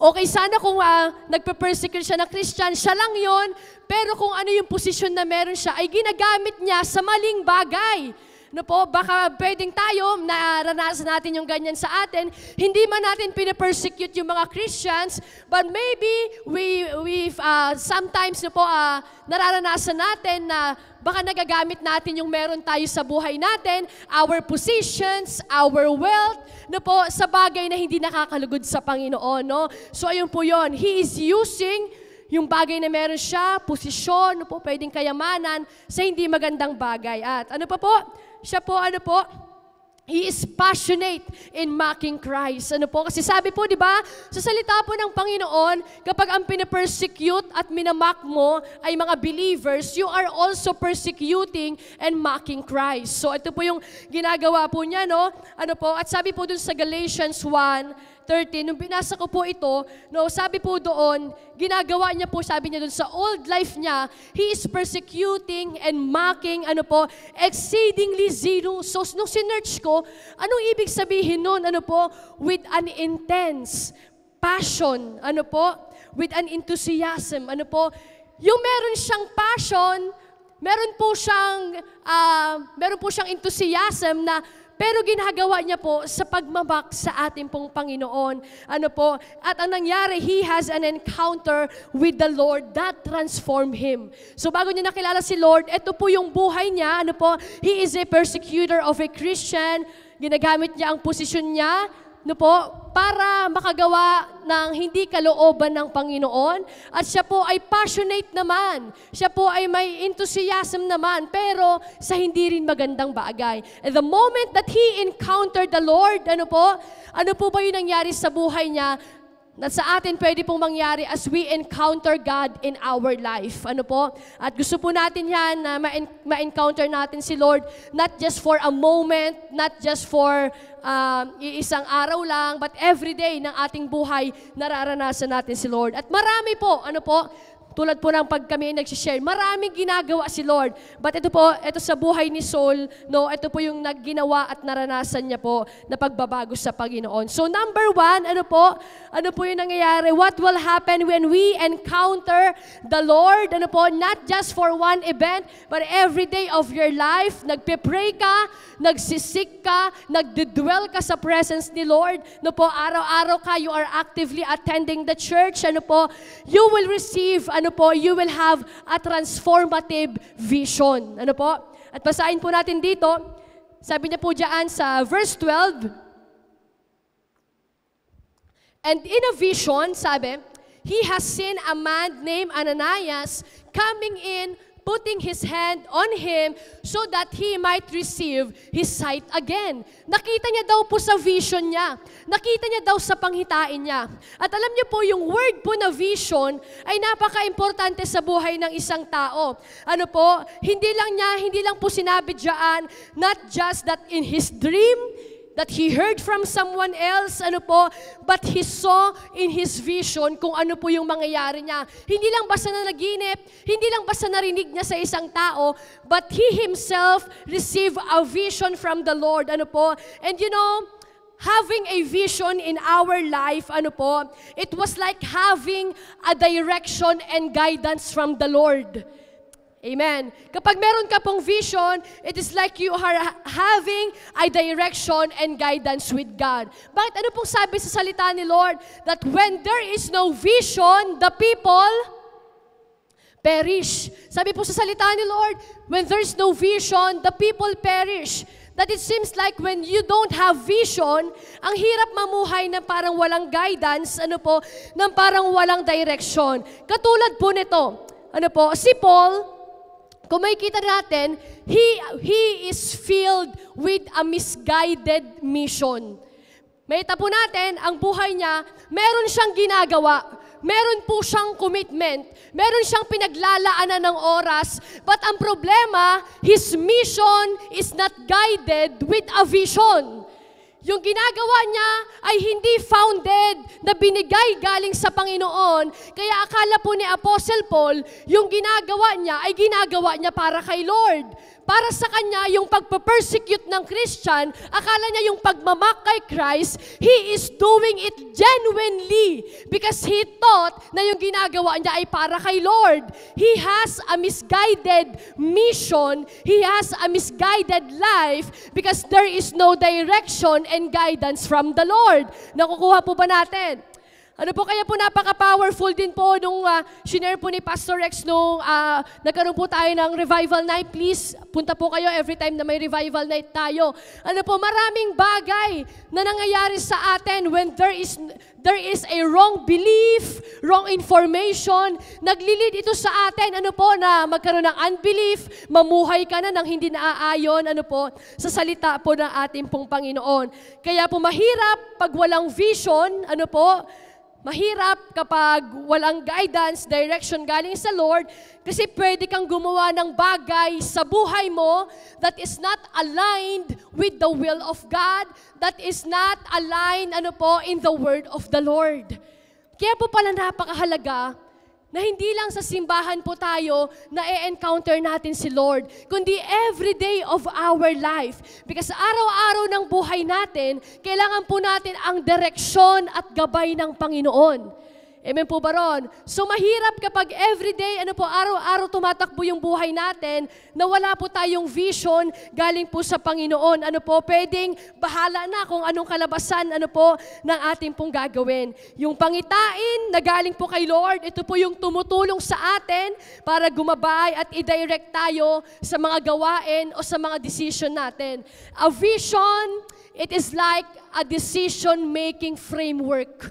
[SPEAKER 8] Okay, sana kung nagpe-persecute siya ng Christian, siya lang yon, pero kung ano yung posisyon na meron siya, ay ginagamit niya sa maling bagay. No po, baka pwedeng tayo, naranasan natin yung ganyan sa atin, hindi man natin pinapersecute yung mga Christians, but maybe we sometimes no po, nararanasan natin na baka nagagamit natin yung meron tayo sa buhay natin, our positions, our wealth, no po, sa bagay na hindi nakakalugod sa Panginoon. No? So ayun po yun, he is using yung bagay na meron siya, posisyon, no po, pwedeng kayamanan, sa hindi magandang bagay. At ano pa po? Siya po, ano po, he is passionate in mocking Christ. Ano po? Kasi sabi po, di ba, sa salita po ng Panginoon, kapag ang pinapersecute at minamock mo ay mga believers, you are also persecuting and mocking Christ. So ito po yung ginagawa po niya, no? Ano po? At sabi po dun sa Galatians 1:13, nung binasa ko po ito, no, sabi po doon, ginagawa niya po, sabi niya doon sa old life niya, he is persecuting and mocking, ano po, exceedingly zealous. So, nung sinerch ko, anong ibig sabihin nun, ano po, with an intense passion, ano po, with an enthusiasm, ano po, yung meron siyang passion, meron po siyang enthusiasm na pero ginagawa niya po sa pagmamahal sa ating pong Panginoon. Ano po? At ang nangyari, he has an encounter with the Lord that transformed him. So bago niya nakilala si Lord, ito po yung buhay niya. Ano po? He is a persecutor of a Christian. Ginagamit niya ang posisyon niya, no po, para makagawa ng hindi kalooban ng Panginoon. At siya po ay passionate naman. Siya po ay may enthusiasm naman, pero sa hindi rin magandang bagay. And the moment that he encountered the Lord, ano po ba yung nangyari sa buhay niya na sa atin pwede pong mangyari as we encounter God in our life. Ano po? At gusto po natin yan na ma-encounter natin si Lord, not just for a moment, not just for isang araw lang, but every day ng ating buhay, nararanasan natin si Lord. At marami po, ano po, tulad po ng pag kami nag-share, maraming ginagawa si Lord. But ito po, ito sa buhay ni Saul, no, ito po yung nagginawa at naranasan niya po na pagbabago sa Panginoon. So number 1, ano po yung nangyayari? What will happen when we encounter the Lord? Ano po, not just for one event, but every day of your life, nagpe-pray ka, nagsisik ka, nagdidwell ka sa presence ni Lord. No po, araw-araw ka, you are actively attending the church. Ano po, you will receive, you will have a transformative vision. Ano po? At basahin po natin dito, sabi niya po diyan sa verse 12, and in a vision, sabi, he has seen a man named Ananias coming in, putting his hand on him so that he might receive his sight again. Nakita niya daw po sa vision niya. Nakita niya daw sa panghitain niya. At alam niyo po, yung word po na vision ay napaka-importante sa buhay ng isang tao. Ano po, hindi lang po sinabi diyan, not just that in his dream, that he heard from someone else, but he saw in his vision kung ano po yung mangyayari niya. Hindi lang basta na naginip, hindi lang basta narinig niya sa isang tao, but he himself received a vision from the Lord. And having a vision in our life, it was like having a direction and guidance from the Lord. Amen. Kapag meron ka pong vision, it is like you are having a direction and guidance with God. Bakit? Ano pong sabi sa salita ni Lord? That when there is no vision, the people perish. Sabi po sa salita ni Lord, when there is no vision, the people perish. That it seems like when you don't have vision, ang hirap mamuhay na parang walang guidance, ng parang walang direction. Katulad po nito, si Paul, kung makikita natin, he is filled with a misguided mission. Makita po natin, ang buhay niya, meron siyang ginagawa, meron po siyang commitment, meron siyang pinaglalaanan ng oras, but ang problema, his mission is not guided with a vision. Yung ginagawa niya ay hindi founded na binigay galing sa Panginoon. Kaya akala po ni Apostle Paul, yung ginagawa niya ay ginagawa niya para kay Lord. Para sa kanya, yung pagpapersecute ng Christian, akala niya yung pagmamak kay Christ, he is doing it genuinely because he thought na yung ginagawa niya ay para kay Lord. He has a misguided mission, he has a misguided life because there is no direction and guidance from the Lord. Nakukuha po ba natin? Kaya po napaka-powerful din po nung shinare po ni Pastor Rex nung nagkaroon po tayo ng revival night. Please, punta po kayo every time na may revival night tayo. Maraming bagay na nangyayari sa atin when there is a wrong belief, wrong information. Naglilid ito sa atin, na magkaroon ng unbelief, mamuhay ka na ng hindi naaayon, sa salita po ng ating pong Panginoon. Kaya po mahirap pag walang vision, mahirap kapag walang guidance, direction galing sa Lord, kasi pwede kang gumawa ng bagay sa buhay mo that is not aligned with the will of God, that is not aligned, in the word of the Lord. Kaya po pala napakahalaga na hindi lang sa simbahan po tayo na e-encounter natin si Lord, kundi every day of our life. Because araw-araw ng buhay natin, kailangan po natin ang direksyon at gabay ng Panginoon. Amen po ba ron? So mahirap kapag everyday, araw-araw tumatakbo yung buhay natin, na wala po tayong vision galing po sa Panginoon. Pwedeng bahala na kung anong kalabasan, ng ating pong gagawin. Yung pangitain na galing po kay Lord, ito po yung tumutulong sa atin para gumabay at i-direct tayo sa mga gawain o sa mga decision natin. A vision, it is like a decision-making framework.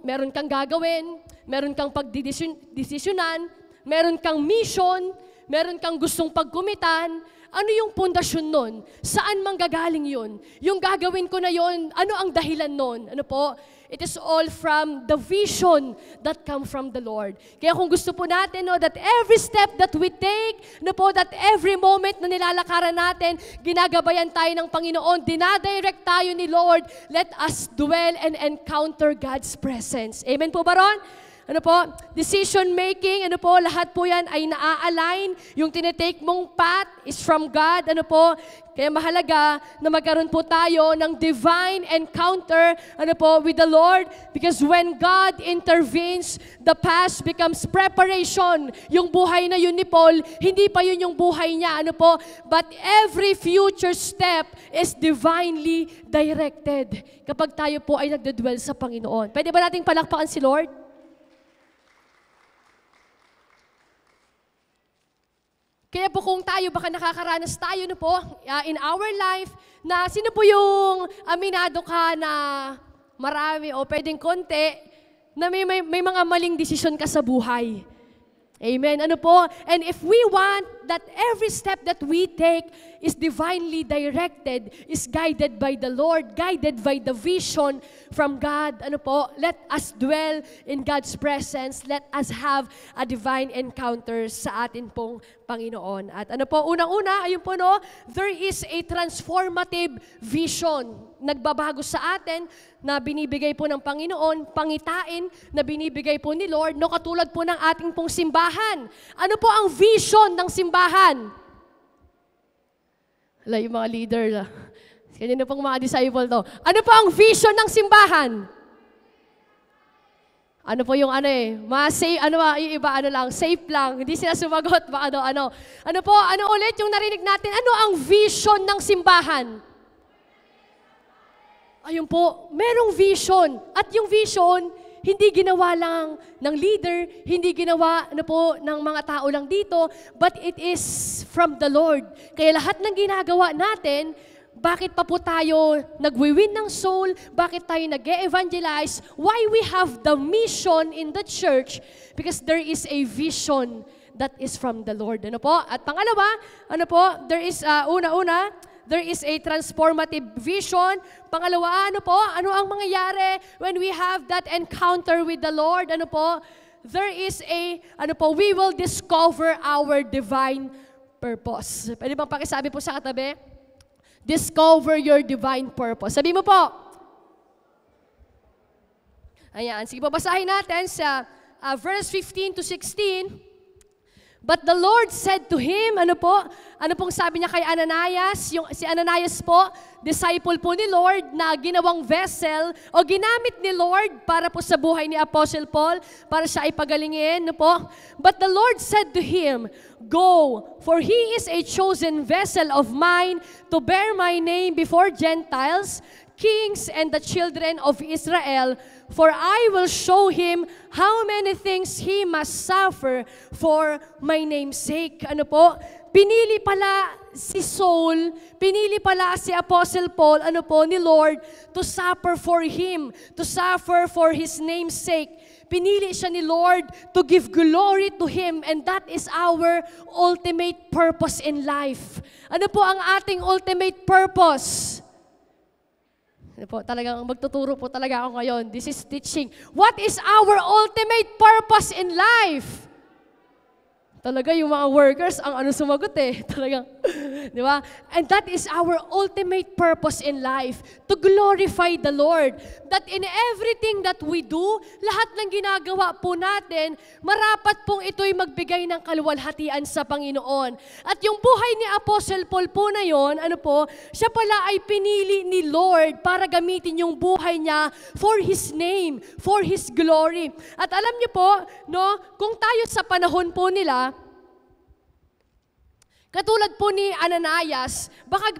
[SPEAKER 8] Meron kang gagawin, meron kang pagdidesisyonan, meron kang mission, meron kang gustong pagkumitan. Ano yung pundasyon nun? Saan manggagaling yun? Yung gagawin ko na yun, ano ang dahilan nun? It is all from the vision that come from the Lord. Kaya kung gusto po natin, that every step that we take, that every moment na nilalakaran natin, ginagabayan tayo ng Panginoon, dinadirect tayo ni Lord, let us dwell and encounter God's presence. Amen po ba ron? Decision making, lahat po yan ay naa-align. Yung tinitake mong path is from God, Kaya mahalaga na magkaroon po tayo ng divine encounter, with the Lord. Because when God intervenes, the past becomes preparation. Yung buhay na yun ni Paul, hindi pa yun yung buhay niya, But every future step is divinely directed. Kapag tayo po ay nagdadwell sa Panginoon. Pwede ba nating palakpakan si Lord? Kaya po kung tayo, baka nakakaranas tayo in our life, na sino po yung aminado ka na marami o pwedeng konti, na may mga maling desisyon ka sa buhay. Amen. And if we want that every step that we take is divinely directed, is guided by the Lord, guided by the vision from God, let us dwell in God's presence. Let us have a divine encounter sa atin pong Panginoon. At unang-una, there is a transformative vision. Nagbabago sa atin na binibigay po ng Panginoon, pangitain na binibigay po ni Lord, katulad po ng ating pong simbahan. Ano po ang vision ng simbahan? Yung mga leader, kanina pong mga disciple to. Ano po ang vision ng simbahan? Ano po yung safe, yung iba lang, safe lang, hindi sila sumagot, ano ulit yung narinig natin, ano ang vision ng simbahan? Ayun po, merong vision, at yung vision, hindi ginawa lang ng leader, hindi ginawa ng mga tao lang dito, but it is from the Lord. Kaya lahat ng ginagawa natin, bakit pa po tayo nagwi-win ng soul? Bakit tayo nag-e-evangelize? Why we have the mission in the church? Because there is a vision that is from the Lord. At pangalawa, there is, there is a transformative vision. Pangalawa, ano ang mangyayari when we have that encounter with the Lord? There is we will discover our divine purpose. Pwede bang pakisabi po sa katabi? Discover your divine purpose. Sabi mo po. Ayan, sige po, basahin natin sa verse 15 to 16. But the Lord said to him, ano pong sabi niya kay Ananias? Si Ananias po, disciple po ni Lord na ginawang vessel o ginamit ni Lord para po sa buhay ni Apostle Paul, para siya ay pagalingin. But the Lord said to him, Go, for he is a chosen vessel of mine to bear my name before Gentiles, kings, and the children of Israel, for I will show him how many things he must suffer for my name's sake. Pinili pala si Saul, pinili pala si Apostle Paul, ni Lord, to suffer for him, to suffer for his name's sake. Pinili siya ni Lord to give glory to him, and that is our ultimate purpose in life. Ano po ang ating ultimate purpose? Talagang magtuturo po talaga ako ngayon. This is teaching. What is our ultimate purpose in life? Talaga yung mga workers, ang ano sumagot eh. Talagang, di ba? And that is our ultimate purpose in life, to glorify the Lord. That in everything that we do, lahat ng ginagawa po natin, marapat pong ito'y magbigay ng kaluwalhatian sa Panginoon. At yung buhay ni Apostle Paul po na yon, ano po, siya pala ay pinili ni Lord para gamitin yung buhay niya for His name, for His glory. At alam niyo po, no, kung tayo sa panahon po nila, katulad po ni Ananias, baka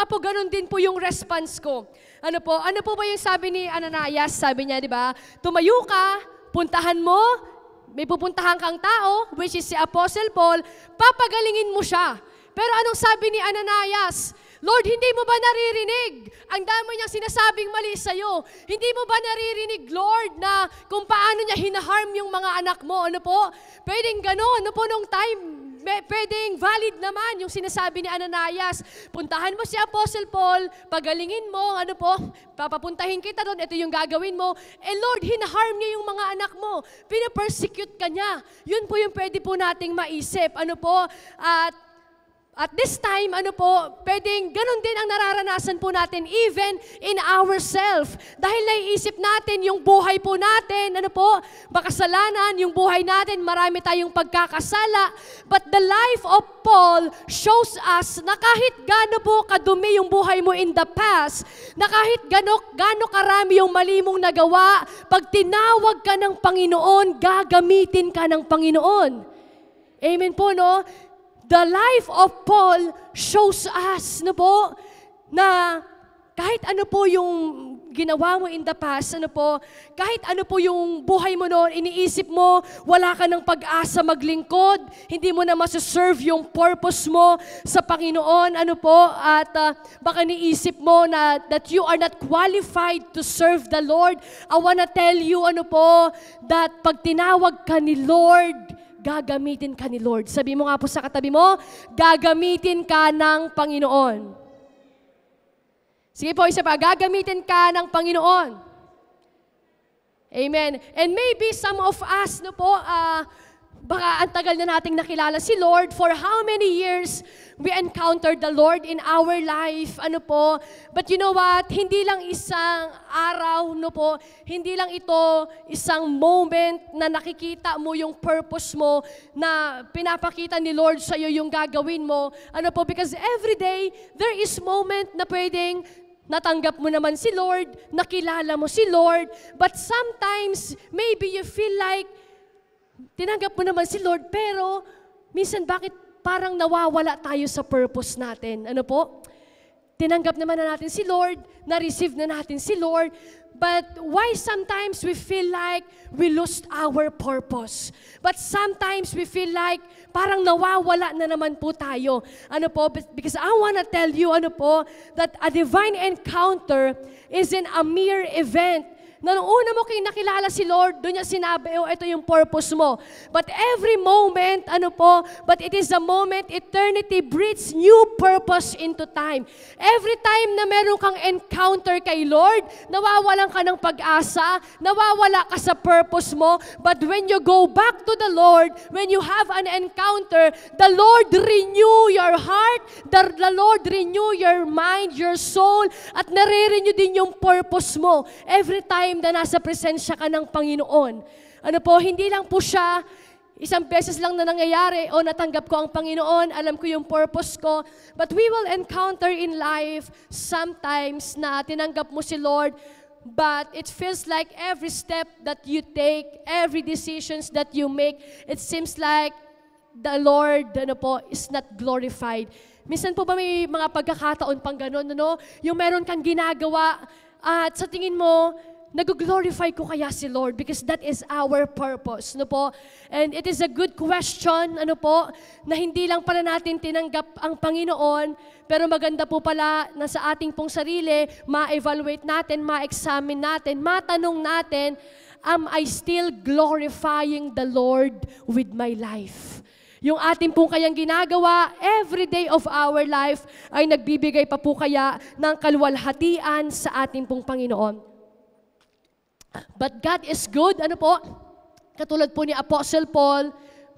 [SPEAKER 8] po ganun din po yung response ko. Ano po ba yung sabi ni Ananias? Sabi niya, di ba, tumayo ka, puntahan mo, may pupuntahan kang tao, which is si Apostle Paul, papagalingin mo siya. Pero anong sabi ni Ananias? Lord, hindi mo ba naririnig? Ang dami niyang sinasabing mali sa'yo. Hindi mo ba naririnig, Lord, na kung paano niya hinaharm yung mga anak mo? Ano po? Pwedeng gano'n. Ano po nung time? Pwedeng valid naman yung sinasabi ni Ananias. Puntahan mo si Apostle Paul, pagalingin mo, ano po, papapuntahin kita doon, ito yung gagawin mo. Lord, hinaharm niya yung mga anak mo. Pinapersecute ka niya. Yun po yung pwede po nating maisip. Ano po? At this time, ano po, pwedeng ganun din ang nararanasan po natin even in ourselves. Dahil naiisip natin yung buhay po natin, ano po, makasalanan, yung buhay natin, marami tayong pagkakasala. But the life of Paul shows us na kahit gaano po kadumi yung buhay mo in the past, na kahit gaano karami yung mali mong nagawa, pag tinawag ka ng Panginoon, gagamitin ka ng Panginoon. Amen po, no? The life of Paul shows us, no po, na kahit ano po yung ginawa mo in the past, ano po, kahit ano po yung buhay mo noon, iniisip mo, wala ka ng pag-asa maglingkod, hindi mo na masaserve yung purpose mo sa Panginoon, ano po, at baka niisip mo na that you are not qualified to serve the Lord. I wanna tell you, ano po, that pag tinawag ka ni Lord, gagamitin ka ni Lord. Sabi mo nga po sa katabi mo, gagamitin ka ng Panginoon. Sige po, isa pa, gagamitin ka ng Panginoon. Amen. And maybe some of us, no po, baka ang tagal na nating nakilala si Lord. For how many years we encountered the Lord in our life, ano po. But you know what? Hindi lang isang araw, no po, hindi lang ito isang moment na nakikita mo yung purpose mo, na pinapakita ni Lord sa'yo yung gagawin mo. Ano po, because every day, there is moment na pwedeng natanggap mo naman si Lord, nakilala mo si Lord, but sometimes, maybe you feel like, tinanggap mo naman si Lord, pero minsan bakit parang nawawala tayo sa purpose natin? Ano po? Tinanggap naman na natin si Lord, na-receive na natin si Lord, but why sometimes we feel like we lost our purpose? But sometimes we feel like parang nawawala na naman po tayo. Ano po? Because I wanna tell you, ano po, that a divine encounter isn't a mere event. Na nung una mo kayo nakilala si Lord, doon niya sinabi, ito yung purpose mo. But every moment, ano po, but it is a moment, eternity breathes new purpose into time. Every time na meron kang encounter kay Lord, nawawalan ka ng pag-asa, nawawala ka sa purpose mo, but when you go back to the Lord, when you have an encounter, the Lord renew your heart, the Lord renew your mind, your soul, at nare-renew din yung purpose mo. Every time na nasa presensya ka ng Panginoon. Ano po, hindi lang po siya isang beses lang na nangyayari o natanggap ko ang Panginoon, alam ko yung purpose ko, but we will encounter in life sometimes na tinanggap mo si Lord, but it feels like every step that you take, every decisions that you make, it seems like the Lord, ano po, is not glorified. Minsan po ba may mga pagkakataon pang ganun, ano? Yung meron kang ginagawa at sa tingin mo, nag-glorify ko kaya si Lord because that is our purpose, no po? And it is a good question, ano po, na hindi lang pala natin tinanggap ang Panginoon, pero maganda po pala na sa ating pong sarili, ma-evaluate natin, ma-examine natin, matanong natin, am I still glorifying the Lord with my life? Yung ating pong kayang ginagawa, every day of our life, ay nagbibigay pa po kaya ng kaluwalhatian sa ating pong Panginoon. But God is good, ano po? Katulad po ni Apostle Paul,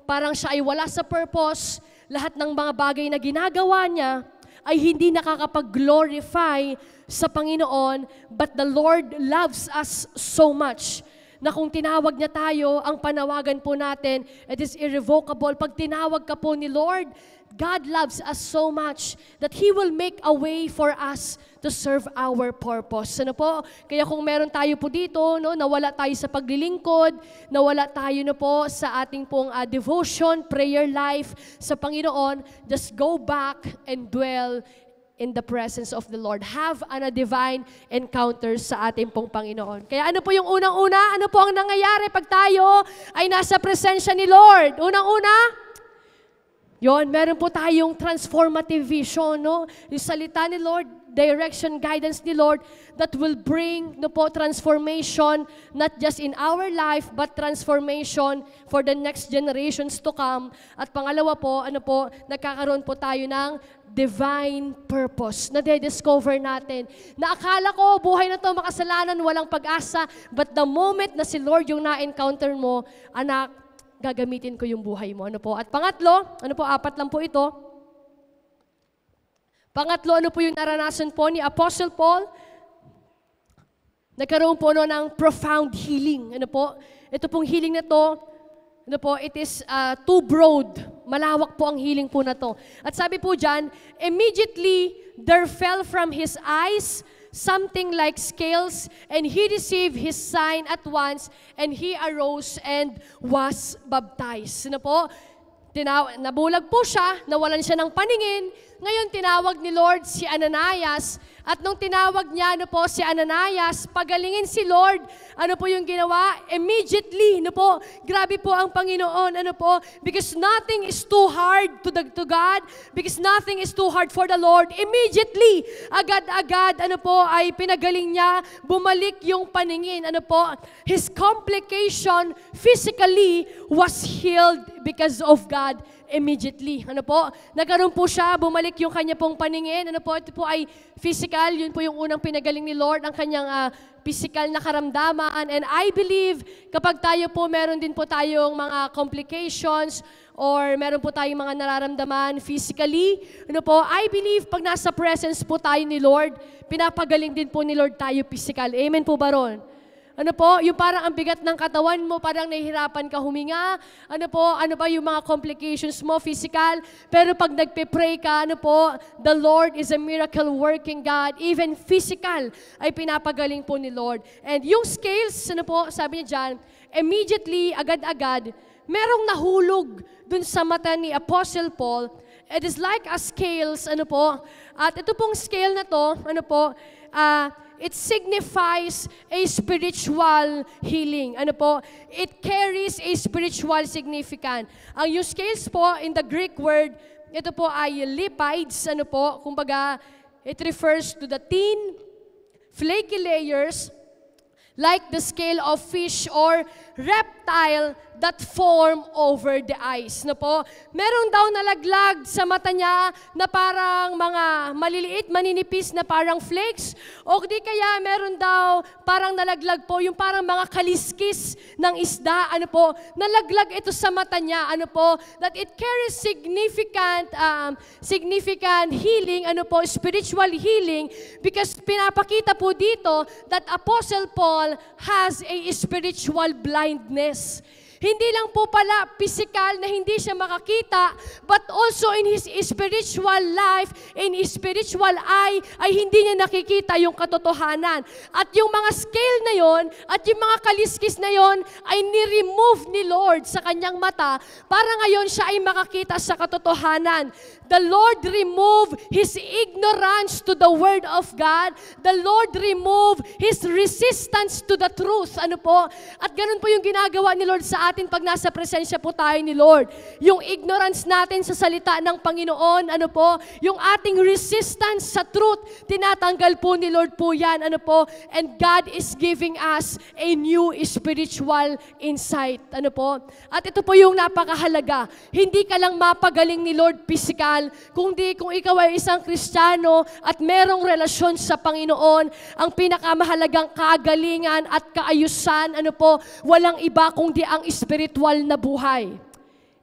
[SPEAKER 8] parang siya ay wala sa purpose, lahat ng mga bagay na ginagawa niya ay hindi nakakapag-glorify sa Panginoon, but the Lord loves us so much na kung tinawag niya tayo, ang panawagan po natin, it is irrevocable. Pag tinawag ka po ni Lord, God loves us so much that He will make a way for us to serve our purpose. Ano po? Kaya kung meron tayo po dito, no, nawala tayo sa paglilingkod, nawala tayo na po sa ating pong devotion, prayer life sa Panginoon, just go back and dwell in the presence of the Lord. Have a divine encounter sa ating pong Panginoon. Kaya ano po yung unang-una? Ano po ang nangyayari pag tayo ay nasa presensya ni Lord? Unang-una, yon, meron po tayong transformative vision, no? Yung salita ni Lord, direction, guidance ni Lord that will bring, no po, transformation not just in our life but transformation for the next generations to come. At pangalawa po, ano po, nagkakaroon po tayo ng divine purpose na de-discover natin. Na akala ko, buhay na to makasalanan, walang pag-asa, but the moment na si Lord yung na-encounter mo, anak, gagamitin ko yung buhay mo. Ano po? At pangatlo, ano po, 4 lang po ito. Pangatlo, ano po yung naranasan po ni Apostle Paul? Nagkaroon po no ng profound healing. Ano po? Ito pong healing na to, ano po, it is too broad. Malawak po ang healing po na to. At sabi po dyan, immediately there fell from his eyes something like scales, and he received his sign at once, and he arose and was baptized. Ano po? Nabulag po siya, nawalan siya ng paningin. Ngayon, tinawag ni Lord si Ananias, at nung tinawag niya, ano po, si Ananias, pagalingin si Lord, ano po yung ginawa? Immediately, ano po, grabe po ang Panginoon, ano po, because nothing is too hard to God, because nothing is too hard for the Lord. Immediately, agad-agad, ano po, ay pinagaling niya, bumalik yung paningin, ano po, his complication physically was healed because of God immediately. Ano po? Nagkaroon po siya, bumalik yung kanya pong paningin. Ano po? Ito po ay physical. Yun po yung unang pinagaling ni Lord, ang kanyang physical na karamdaman. And I believe, kapag tayo po, meron din po tayong mga complications or meron po tayong mga nararamdaman physically. Ano po? I believe, pag nasa presence po tayo ni Lord, pinapagaling din po ni Lord tayo physical. Amen po ba ron? Ano po, yung parang ang bigat ng katawan mo, parang nahihirapan ka huminga. Ano ba yung mga complications mo, physical. Pero pag nagpe-pray ka, ano po, the Lord is a miracle working God. Even physical ay pinapagaling po ni Lord. And yung scales, ano po, sabi niya dyan, immediately, agad-agad, merong nahulog dun sa mata ni Apostle Paul. It is like a scales, ano po. At ito pong scale na to, ano po, it signifies a spiritual healing. Ano po? It carries a spiritual significance. Ang yung scales po, in the Greek word, ito po ay lipids. Ano po? Kumbaga, it refers to the thin, flaky layers like the scale of fish or reptile that form over the eyes. No po? Meron daw nalaglag sa mata niya na parang mga maliliit, maninipis na parang flakes, o di kaya meron daw parang nalaglag po, yung parang mga kaliskis ng isda, ano po, nalaglag ito sa mata niya, ano po, that it carries significant healing, ano po, spiritual healing, because pinapakita po dito that Apostle Paul has a spiritual blindness. Hindi lang po pala physical na hindi siya makakita, but also in his spiritual life, in his spiritual eye, ay hindi niya nakikita yung katotohanan. At yung mga scale na yon, at yung mga kaliskis na yon, ay ni-remove ni Lord sa kanyang mata, para ngayon siya ay makakita sa katotohanan. The Lord remove his ignorance to the Word of God. The Lord remove his resistance to the truth. Ano po? At ganun po yung ginagawa ni Lord sa atin pag nasa presensya po tayo ni Lord. Yung ignorance natin sa salita ng Panginoon, ano po? Yung ating resistance sa truth, tinatanggal po ni Lord po yan, ano po? And God is giving us a new spiritual insight, ano po? At ito po yung napakahalaga. Hindi ka lang mapagaling ni Lord physical, kundi kung ikaw ay isang Kristiyano at merong relasyon sa Panginoon, ang pinakamahalagang kagalingan at kaayusan, ano po, walang iba kundi ang spiritual na buhay.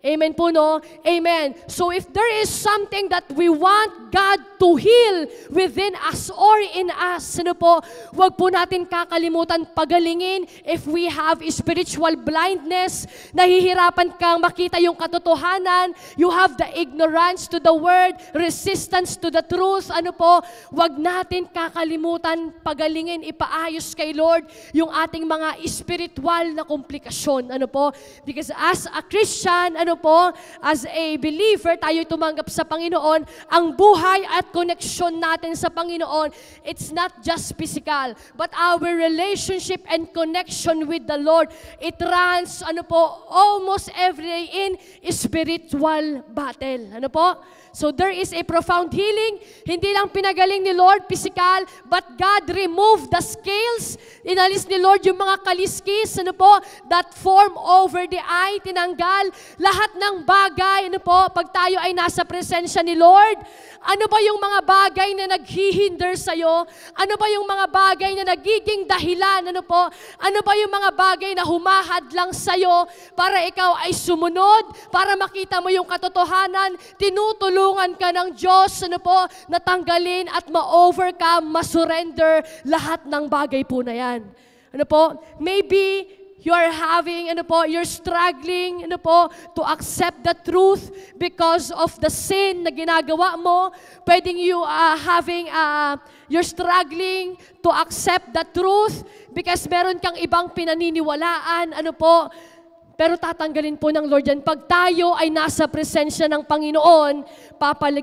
[SPEAKER 8] Amen po, no? Amen. So if there is something that we want God to heal within us or in us, ano po, wag po natin kakalimutan pagalingin if we have spiritual blindness, nahihirapan kang makita yung katotohanan, you have the ignorance to the word, resistance to the truth, ano po, wag natin kakalimutan pagalingin, ipaayos kay Lord yung ating mga spiritual na komplikasyon, ano po, because as a Christian, ano po, as a believer, tayo tumanggap sa Panginoon, ang buhay at connection natin sa Panginoon, it's not just physical, but our relationship and connection with the Lord, it runs, ano po, almost every day in spiritual battle. Ano po? So there is a profound healing. Hindi lang pinagaling ni Lord physical, but God removed the scales. Inalis ni Lord yung mga kaliskis, ano po, that form over the eye, tinanggal. Lahat ng bagay, ano po, pag tayo ay nasa presensya ni Lord, ano ba yung mga bagay na naghihinder sa'yo? Ano ba yung mga bagay na nagiging dahilan? Ano po? Ano ba yung mga bagay na humahad lang sa'yo para ikaw ay sumunod, para makita mo yung katotohanan, tinutulungan ka ng Diyos, ano po, natanggalin at ma-overcome, ma-surrender lahat ng bagay po na yan. Ano po? Maybe you are having, ano po, you're struggling, ano po, to accept the truth because of the sin na ginagawa mo. Pwedeng you're struggling to accept the truth because meron kang ibang pinaniniwalaan, ano po. Pero tatanggalin po ng Lord yan. Pag tayo ay nasa presensya ng Panginoon,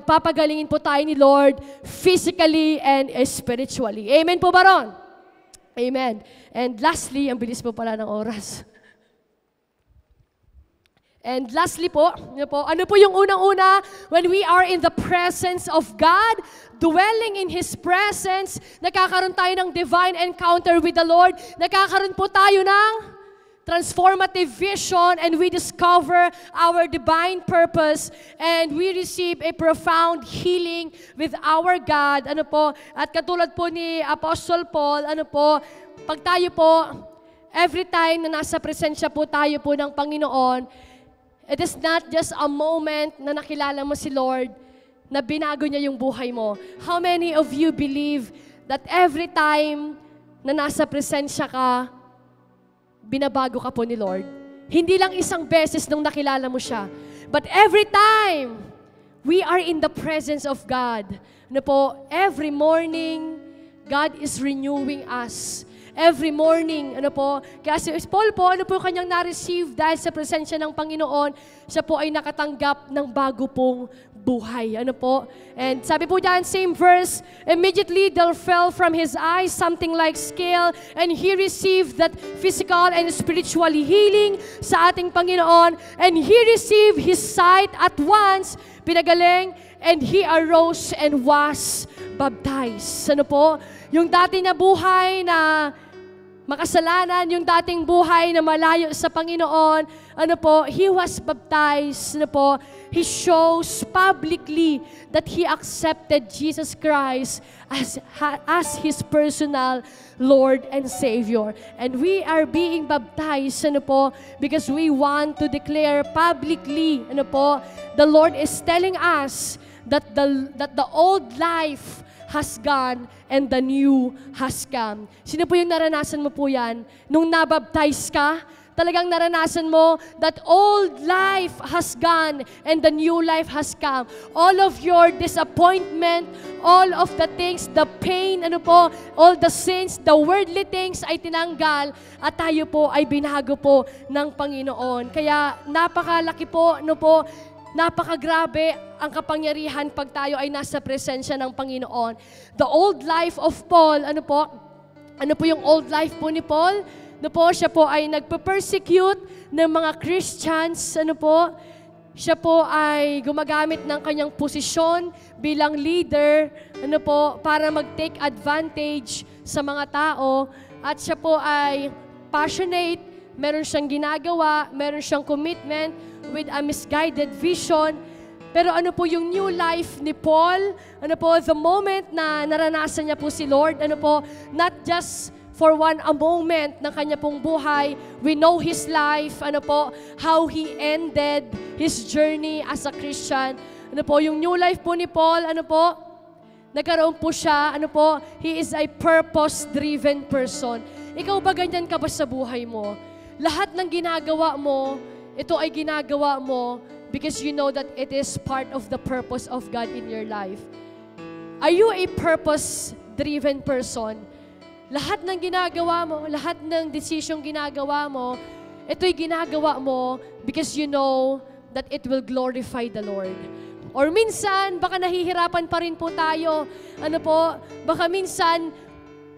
[SPEAKER 8] papagalingin po tayo ni Lord physically and spiritually. Amen po ba ron? Amen. And lastly, ang bilis po pala ng oras. And lastly po, ano po yung unang-una? When we are in the presence of God, dwelling in His presence, nakakaroon tayo ng divine encounter with the Lord, nakakaroon po tayo ng transformative vision, and we discover our divine purpose, and we receive a profound healing with our God. Ano po? At katulad po ni Apostle Paul, ano po, pag tayo po, every time na nasa presensya po tayo po ng Panginoon, it is not just a moment na nakilala mo si Lord, na binago niya yung buhay mo. How many of you believe that every time na nasa presensya ka, binabago ka po ni Lord? Hindi lang isang beses nung nakilala mo siya, but every time we are in the presence of God, ano po, every morning, God is renewing us. Every morning, ano po, kaya si Paul po, ano po kanyang na-receive dahil sa presensya ng Panginoon, siya po ay nakatanggap ng bago pong buhay. Ano po? And sabi po dyan, same verse, immediately there fell from his eyes something like scale, and he received that physical and spiritual healing sa ating Panginoon, and he received his sight at once, pinagaling, and he arose and was baptized. Ano po? Yung dati na buhay na makasalanan, yung dating buhay na malayo sa Panginoon, ano po, he was baptized, ano po, he shows publicly that he accepted Jesus Christ as his personal Lord and Savior. And we are being baptized, ano po, because we want to declare publicly, ano po, the Lord is telling us that the old life has gone and the new has come. Sino po yung naranasan mo po yan? Nung nabaptize ka, talagang naranasan mo that old life has gone and the new life has come. All of your disappointment, all of the things, the pain, ano po, all the sins, the worldly things ay tinanggal at tayo po ay binago po ng Panginoon. Kaya napakalaki po, ano po, napakagrabe ang kapangyarihan pag tayo ay nasa presensya ng Panginoon. The old life of Paul, ano po yung old life po ni Paul? Ano po, siya po ay nagpe-persecute ng mga Christians, ano po? Siya po ay gumagamit ng kanyang posisyon bilang leader, ano po, para mag-take advantage sa mga tao. At siya po ay passionate, meron siyang ginagawa, meron siyang commitment with a misguided vision. Pero ano po yung new life ni Paul? Ano po, the moment na naranasan niya po si Lord, ano po, not just for a moment ng kanya pong buhay. We know his life, how he ended his journey as a Christian. Yung new life po ni Paul, nagkaroon po siya, he is a purpose-driven person. Ikaw ba ganyan ka ba sa buhay mo? Lahat ng ginagawa mo, ito ay ginagawa mo because you know that it is part of the purpose of God in your life. Are you a purpose-driven person? Lahat ng ginagawa mo, lahat ng decision ginagawa mo, ito'y ginagawa mo because you know that it will glorify the Lord. Or minsan, baka nahihirapan pa rin po tayo. Baka minsan,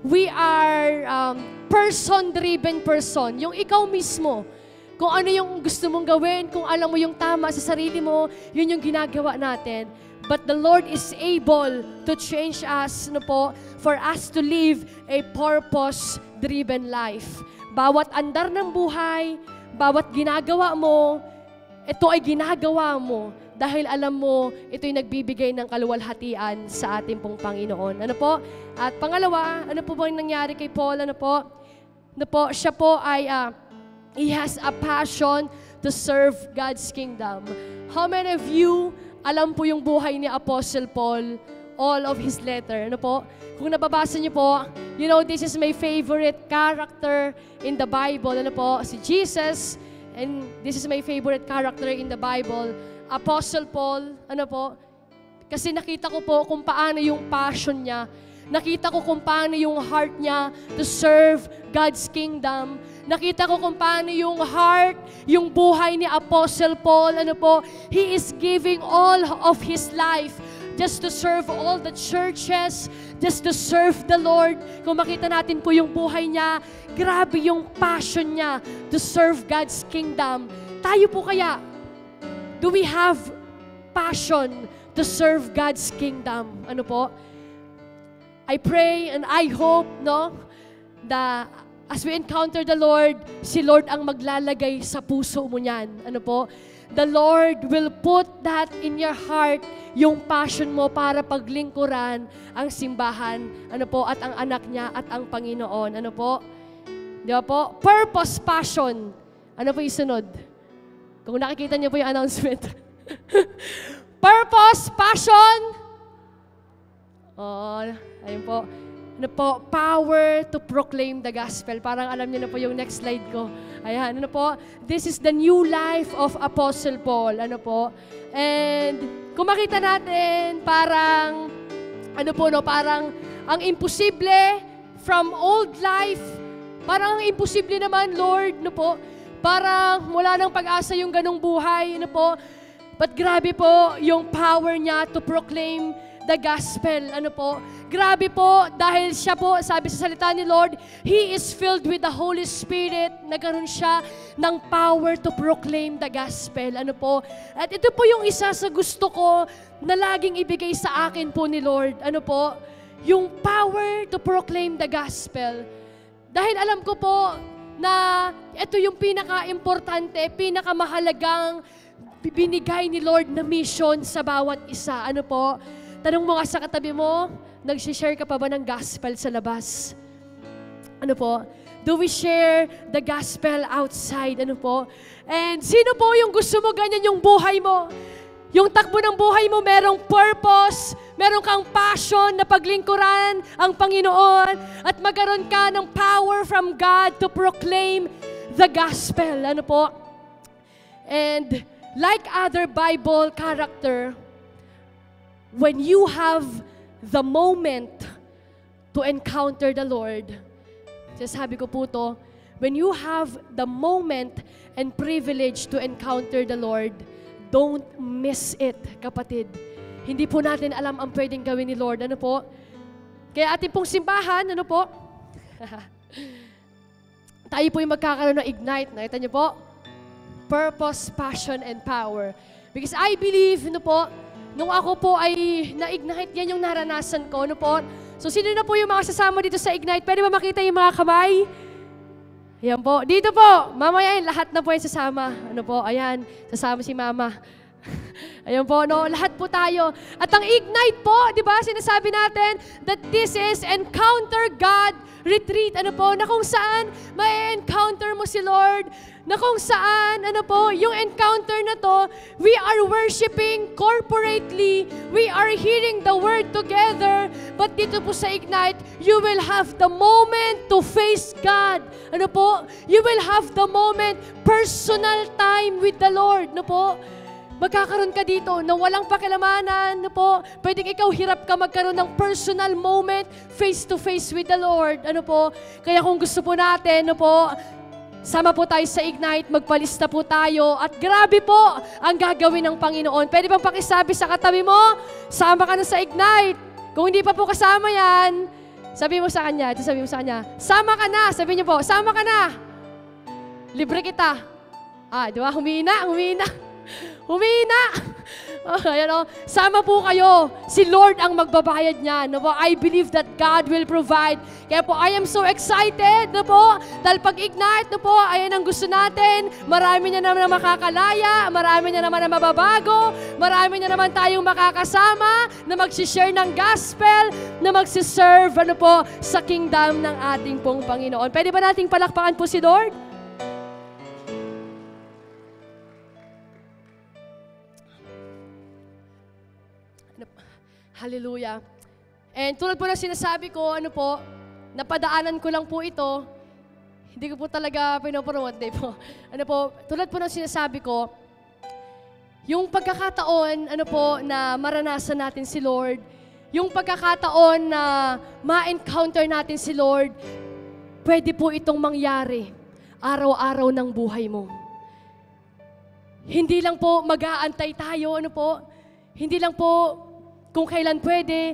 [SPEAKER 8] we are person-driven person. Yung ikaw mismo, kung ano yung gusto mong gawin, kung alam mo yung tama sa sarili mo, yun yung ginagawa natin. But the Lord is able to change us, for us to live a purpose-driven life. Bawat andar ng buhay, bawat ginagawa mo, ito ay ginagawa mo dahil alam mo, ito'y nagbibigay ng kaluwalhatian sa ating pong Panginoon. At pangalawa, ano po bang nangyari kay Paul? Siya po ay, he has a passion to serve God's kingdom. How many of you, alam po yung buhay ni Apostle Paul, all of his letter? Kung nababasa niyo po, this is my favorite character in the Bible. Si Jesus, and this is my favorite character in the Bible. Apostle Paul, kasi nakita ko po kung paano yung passion niya. Nakita ko kung paano yung heart niya to serve God's kingdom. Nakita ko kung paano yung heart, yung buhay ni Apostle Paul, he is giving all of his life just to serve all the churches, just to serve the Lord. Kung makita natin po yung buhay niya, grabe yung passion niya to serve God's kingdom. Tayo po kaya, do we have passion to serve God's kingdom? I pray and I hope, that as we encounter the Lord, si Lord ang maglalagay sa puso mo niyan. The Lord will put that in your heart, yung passion mo para paglingkuran ang simbahan, at ang anak niya at ang Panginoon. Di ba po? Purpose, passion. Ano po yung sunod? Kung nakikita niyo po yung announcement. Purpose, passion. Ayun po. Power to proclaim the gospel. Parang alam niyo na po yung next slide ko. Ayan, this is the new life of Apostle Paul. And kung makita natin, parang, parang ang imposible from old life, parang ang imposible naman, Lord, parang wala nang pag-asa yung ganong buhay, But grabe po yung power niya to proclaim the gospel, Grabe po, dahil siya po, sabi sa salita ni Lord, He is filled with the Holy Spirit. Nagkaroon siya ng power to proclaim the gospel. At ito po yung isa sa gusto ko na laging ibigay sa akin po ni Lord. Yung power to proclaim the gospel. Dahil alam ko po na ito yung pinaka-importante, pinaka-mahalagang binigay ni Lord na mission sa bawat isa. Tanong mo nga sa katabi mo, nag-share ka pa ba ng gospel sa labas? Do we share the gospel outside? And sino po yung gusto mo ganyan yung buhay mo? Yung takbo ng buhay mo, merong purpose, meron kang passion na paglingkuran ang Panginoon at magkaroon ka ng power from God to proclaim the gospel. And like other Bible character, when you have the moment to encounter the Lord, sabi ko po to, when you have the moment and privilege to encounter the Lord, don't miss it, kapatid. Hindi po natin alam ang pwedeng gawin ni Lord. Kaya ating pong simbahan, tayo po yung magkakaroon ng Ignite. Nakita niyo po? Purpose, passion, and power. Because I believe, nung ako po ay na-Ignite, yan yung naranasan ko. So, sino na po yung mga sasama dito sa Ignite? Pwede ba makita yung mga kamay? Ayan po. Dito po. Mamaya lahat na po yung sasama. Ayan. Sasama si Mama. Ayun po, no? Lahat po tayo. At ang Ignite po, di ba, sinasabi natin that this is Encounter God Retreat. Ano po, na kung saan may encounter mo si Lord, na kung saan, ano po, yung encounter na to, we are worshiping corporately, we are hearing the word together, but dito po sa Ignite, you will have the moment to face God. Ano po? You will have the moment, personal time with the Lord. Ano po? Magkakaroon ka dito na walang pakilamanan, no po? Pwedeng ikaw hirap ka magkaroon ng personal moment face to face with the Lord. Ano po? Kaya kung gusto po natin, no po, sama po tayo sa Ignite, magpalista po tayo at grabe po ang gagawin ng Panginoon. Pwede bang pakisabi sa katabi mo, sama ka na sa Ignite. Kung hindi pa po kasama yan, sabi mo sa kanya, sama ka na, sabi niyo po, sama ka na. Libre kita. Di ba? Humina. Ayan o. Sama po kayo. Si Lord ang magbabayad niya. No po? I believe that God will provide. Kaya po, I am so excited. No po? Dahil pag-Ignite, no po, ayan ang gusto natin. Marami niya naman na makakalaya. Marami niya naman na mababago. Marami niya naman tayong makakasama na mag-share ng gospel, na mag-serve, ano po, sa kingdom ng ating pong Panginoon. Pwede ba nating palakpakan po si Lord? Hallelujah. And tulad po na sinasabi ko, ano po, napadaanan ko lang po ito. Hindi ko po talaga pinopromote po. Ano po, tulad po na sinasabi ko, yung pagkakataon, ano po, na maranasan natin si Lord, yung pagkakataon na ma-encounter natin si Lord, pwede po itong mangyari araw-araw ng buhay mo. Hindi lang po mag-aantay tayo, ano po, hindi lang po kung kailan pwede,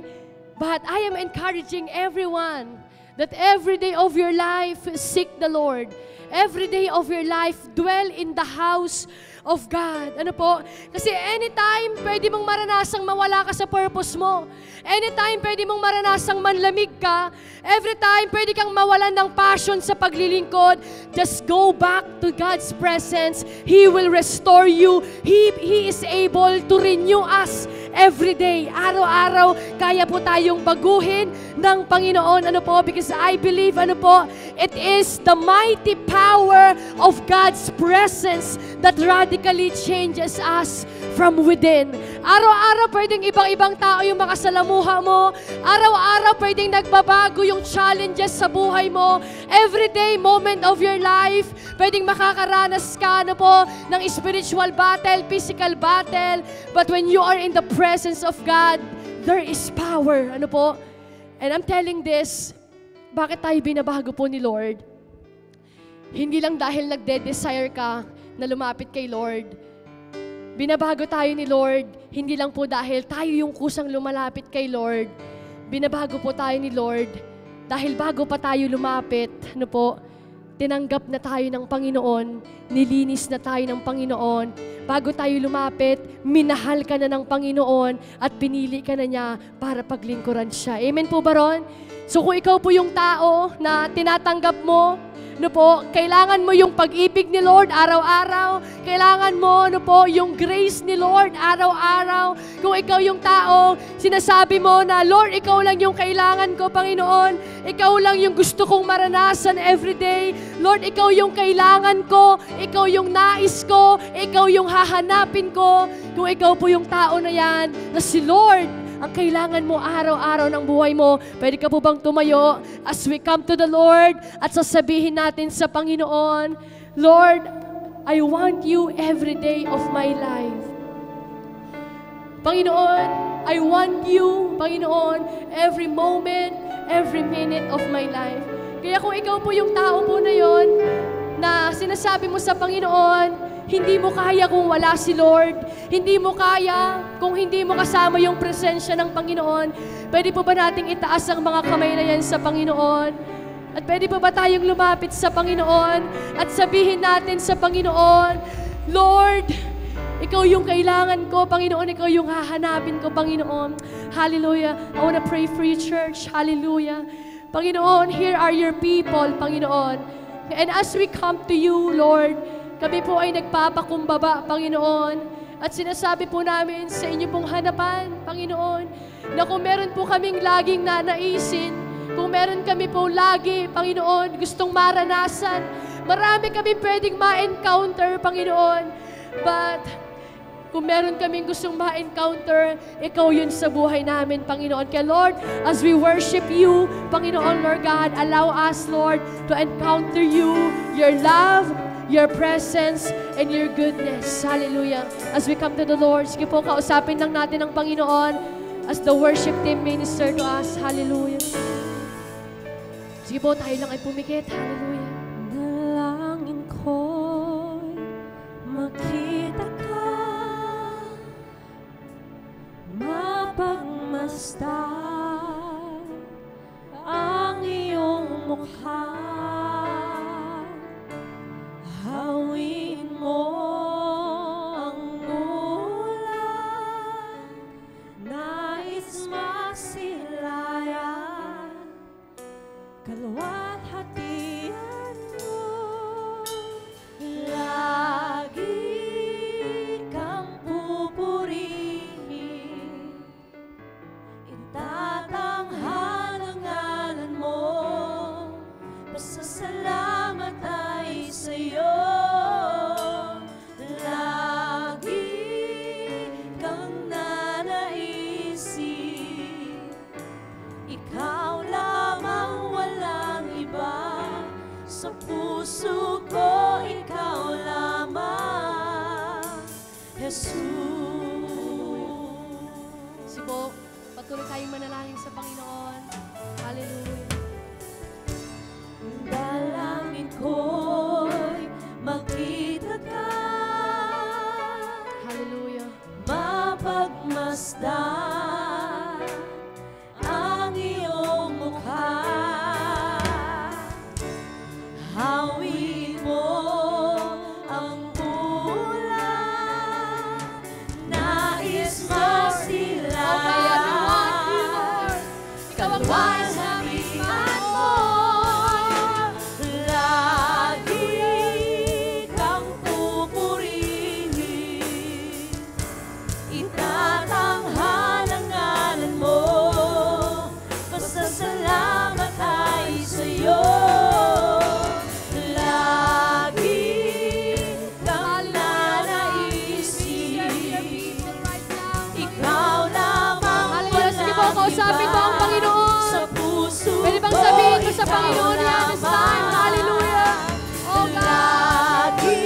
[SPEAKER 8] but I am encouraging everyone that every day of your life, seek the Lord. Every day of your life, dwell in the house of God. Ano po? Kasi anytime, pwede mong maranasang mawala ka sa purpose mo. Anytime, pwede mong maranasang manlamig ka. Every time, pwede kang mawalan ng passion sa paglilingkod. Just go back to God's presence. He will restore you. He is able to renew us every day. Araw-araw, kaya po tayong baguhin ng Panginoon. Ano po? Because I believe, ano po, it is the mighty power of God's presence that radically changes us from within. Araw-araw pwedeng ibang-ibang tao yung makasalamuha mo. Araw-araw pwedeng nagbabago yung challenges sa buhay mo. Everyday moment of your life, pwedeng makakaranas ka na po ng spiritual battle, physical battle. But when you are in the presence of God, there is power. Ano po? And I'm telling this, bakit tayo binabago po ni Lord? Hindi lang dahil nagde-desire ka na lumapit kay Lord. Binabago tayo ni Lord, hindi lang po dahil tayo yung kusang lumalapit kay Lord. Binabago po tayo ni Lord dahil bago pa tayo lumapit, ano po, tinanggap na tayo ng Panginoon, nilinis na tayo ng Panginoon. Bago tayo lumapit, minahal ka na ng Panginoon at pinili ka na niya para paglingkuran siya. Amen po ba ron? So kung ikaw po yung tao na tinatanggap mo, no po, kailangan mo yung pag-ibig ni Lord araw-araw. Kailangan mo, no po, yung grace ni Lord araw-araw. Kung ikaw yung tao, sinasabi mo na, Lord, ikaw lang yung kailangan ko, Panginoon. Ikaw lang yung gusto kong maranasan everyday. Lord, ikaw yung kailangan ko. Ikaw yung nais ko. Ikaw yung hahanapin ko. Kung ikaw po yung tao na yan, na si Lord ang kailangan mo araw-araw ng buhay mo, pwede ka po bang tumayo as we come to the Lord at sasabihin natin sa Panginoon, Lord, I want you every day of my life. Panginoon, I want you, Panginoon, every moment, every minute of my life. Kaya kung ikaw po yung tao po na yon, na sinasabi mo sa Panginoon, hindi mo kaya kung wala si Lord. Hindi mo kaya kung hindi mo kasama yung presensya ng Panginoon. Pwede po ba nating itaas ang mga kamay na yan sa Panginoon? At pwede po ba tayong lumapit sa Panginoon at sabihin natin sa Panginoon, Lord, ikaw yung kailangan ko, Panginoon, ikaw yung hahanapin ko, Panginoon. Hallelujah. I want to pray for you, church. Hallelujah. Panginoon, here are your people, Panginoon. And as we come to you, Lord, kami po ay nagpapakumbaba, Panginoon. At sinasabi po namin sa inyo pong hanapan, Panginoon, na kung meron po kaming laging nanaisin, kung meron kami po lagi, Panginoon, gustong maranasan, marami kami pwedeng ma-encounter, Panginoon. But, kung meron kaming gustong ma-encounter, Ikaw yun sa buhay namin, Panginoon. Kaya Lord, as we worship You, Panginoon, Lord God, allow us, Lord, to encounter You, Your love, Your presence, and Your goodness. Hallelujah. As we come to the Lord, sige po, kausapin lang natin ang Panginoon as the worship team minister to us. Hallelujah. Sige po, tayo lang ay pumikit. Hallelujah.
[SPEAKER 7] Dalangin ko'y makita ka, mapagmasdan ang iyong mukha. Hawin mo ang ulan, nais magsilayan, kalwalhatian mo. Lagi kang pupurihin, itatanghal ang ngalan mo, pasasalamat ay sa'yo. Sa puso ko, Ikaw lamang, Jesus.
[SPEAKER 8] Sige po, patuloy tayong manalangin sa Panginoon. Hallelujah.
[SPEAKER 7] Dalangin ko'y makita ka,
[SPEAKER 8] Hallelujah.
[SPEAKER 7] mapagmasdan ang iyong mukha. Hawin mo ang ulan, nais magsilayan, kalwalhatian mo. Lagi kang pupurihin, itatanghal ang ngalan mo, pasasalamat ay sa'yo.
[SPEAKER 8] Kausapin mo ang Panginoon.
[SPEAKER 7] Sa puso
[SPEAKER 8] pwede bang sabihin mo sa Panginoon yan this time? Hallelujah. Oh God.
[SPEAKER 7] Lagi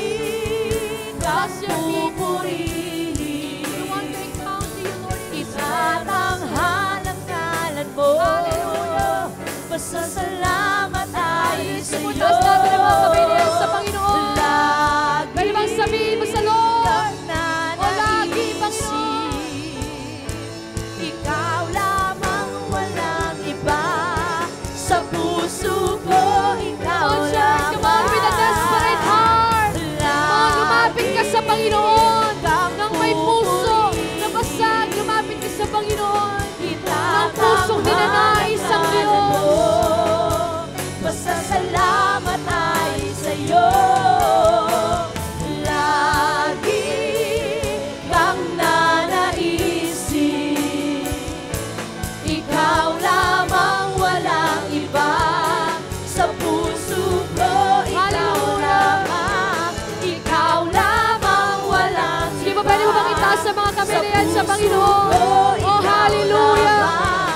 [SPEAKER 7] kang
[SPEAKER 8] Bless your people.
[SPEAKER 7] pupurihin,
[SPEAKER 8] We want to encounter you, Lord.
[SPEAKER 7] itatanghal ang ngalan mo.
[SPEAKER 8] Hallelujah.
[SPEAKER 7] Pasasalamat ay sa'yo.
[SPEAKER 8] Pumuntas natin ang mga kamay niyan sa Panginoon. Pwede bang sabihin mo sa Lord? O lagi, Panginoon.
[SPEAKER 7] Ikaw lamang, walang iba. Sa puso ko, Ikaw
[SPEAKER 8] Come on, church. Come on, with a desperate heart. Come on, lumapit ka sa Panginoon. Nang may puso na basag, lumapit ka sa Panginoon. Nang pusong dinanais ang Diyos.
[SPEAKER 7] Pasasalamat ay sa'yo. Lagi kang nanaisin, Ikaw lamang, walang iba. Sa puso ko, Ikaw lamang. Ikaw lamang, walang iba.
[SPEAKER 8] Sige ba, pwede mo bang itaas sa mga kamay na yan sa Panginoon? Oh, hallelujah!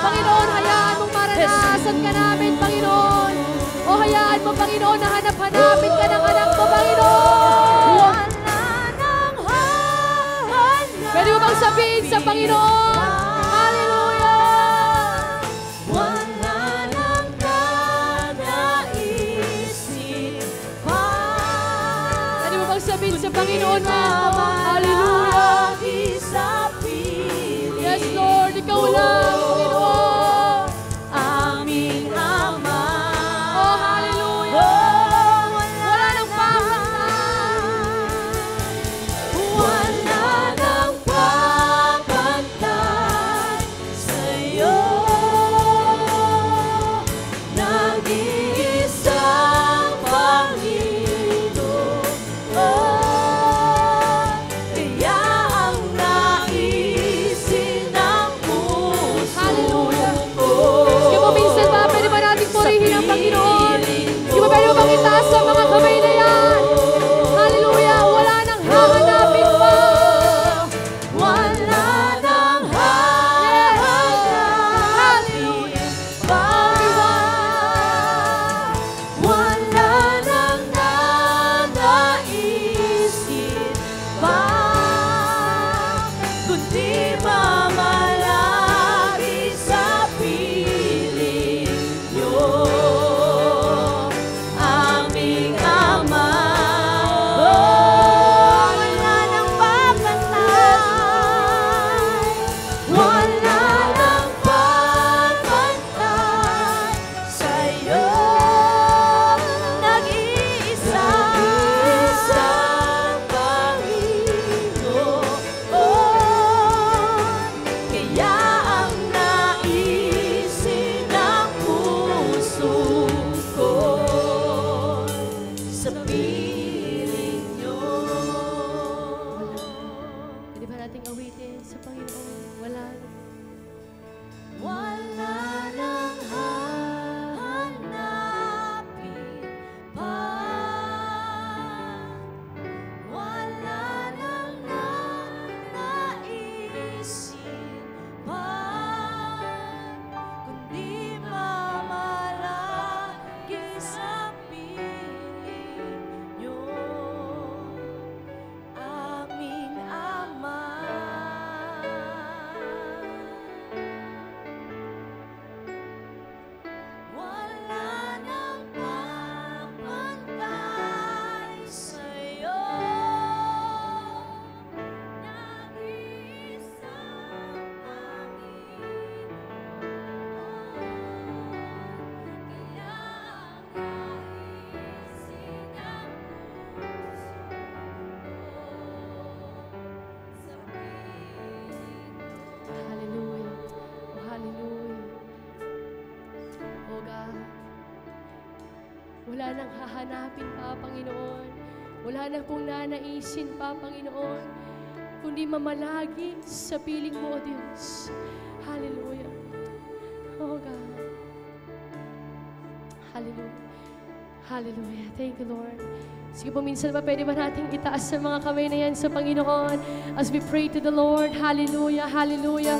[SPEAKER 8] Panginoon, hayaan mong maranasan ka namin, Panginoon. O hayaan mo, Panginoon, na hanap-hanapin ka ng anak mo, Panginoon. Pwede mo bang sabihin sa Panginoon? Hallelujah!
[SPEAKER 7] Wala nang nanaisip pa.
[SPEAKER 8] Pwede mo bang sabihin sa Panginoon na, hallelujah! Yes, Lord, Ikaw lang, Panginoon.
[SPEAKER 7] Aming Ama.
[SPEAKER 8] Oh, hallelujah! Wala nang papantay.
[SPEAKER 7] Wala nang papantay sa'yo. Nag-iisang Panginoon. Kaya ang
[SPEAKER 8] wala nang hahanapin pa, Panginoon. Wala na pong nanaisin pa, Panginoon, kundi mamalagi sa piling mo, O Diyos. Hallelujah. Oh God. Hallelujah. Hallelujah. Thank you, Lord. Sige po, minsan ba pwede ba natin itaas sa mga kamay na yan sa Panginoon as we pray to the Lord? Hallelujah. Hallelujah.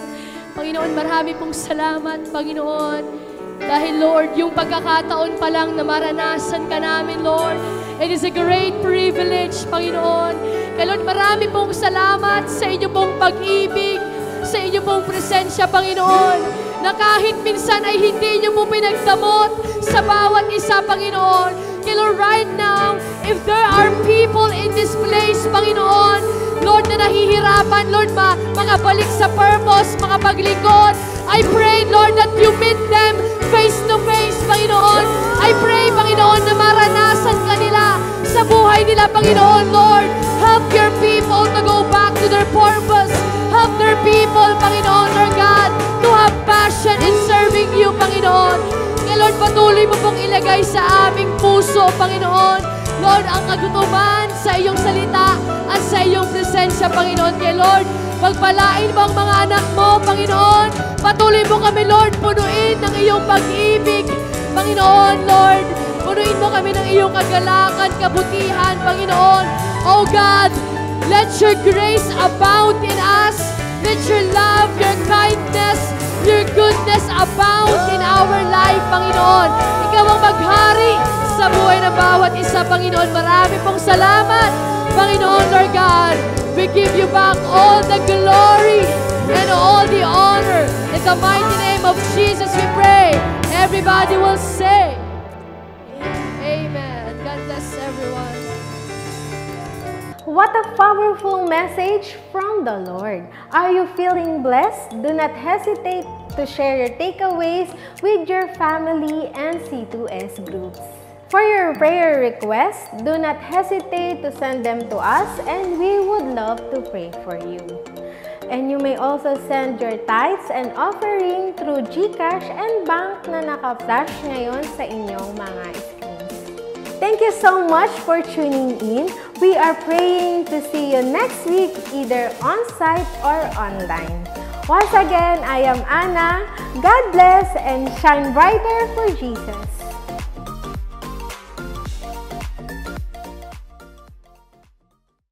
[SPEAKER 8] Panginoon, marami pong salamat, Panginoon. Dahil, Lord, yung pagkakataon pa lang na maranasan ka namin, Lord, it is a great privilege, Panginoon. Kaya, Lord, marami pong salamat sa inyo pong pag-ibig, sa inyo pong presensya, Panginoon, na kahit minsan ay hindi nyo po pinagdamot sa bawat isa, Panginoon. Kaya, Lord, right now, if there are people in this place, Panginoon, Lord, na nahihirapan, Lord, makabalik sa purpose, makapaglingkod, I pray, Lord, that you meet them face to face, Panginoon. I pray, Panginoon, na maranasan ka nila sa buhay nila, Panginoon, Lord. Help your people to go back to their purpose. Help their people, Panginoon, Lord God, to have passion in serving you, Panginoon. Kaya, Lord, patuloy mo pong ilagay sa aming puso, Panginoon, Lord, ang kagutuman sa iyong salita at sa iyong presensya, Panginoon. Kaya, Lord, pagpalain mo ang mga anak mo, Panginoon. Patuloy mo kami, Lord, punuin ng iyong pag-ibig, Panginoon, Lord. Punuin mo kami ng iyong kagalakan, kabutihan, Panginoon. Oh God, let your grace abound in us. Let your love, your kindness, your goodness abound in our life, Panginoon. Ikaw ang maghari sa buhay ng bawat isa, Panginoon. Marami pong salamat, Panginoon, Lord God. We give you back all the glory and all the honor. In the mighty name of Jesus we pray. Everybody will say, Amen. God bless everyone.
[SPEAKER 9] What a powerful message from the Lord. Are you feeling blessed? Do not hesitate to share your takeaways with your family and C2S groups. For your prayer requests, do not hesitate to send them to us and we would love to pray for you. And you may also send your tithes and offering through GCash and bank na naka-flash ngayon sa inyong mga screens. Thank you so much for tuning in. We are praying to see you next week either on-site or online. Once again, I am Anna. God bless and shine brighter for Jesus.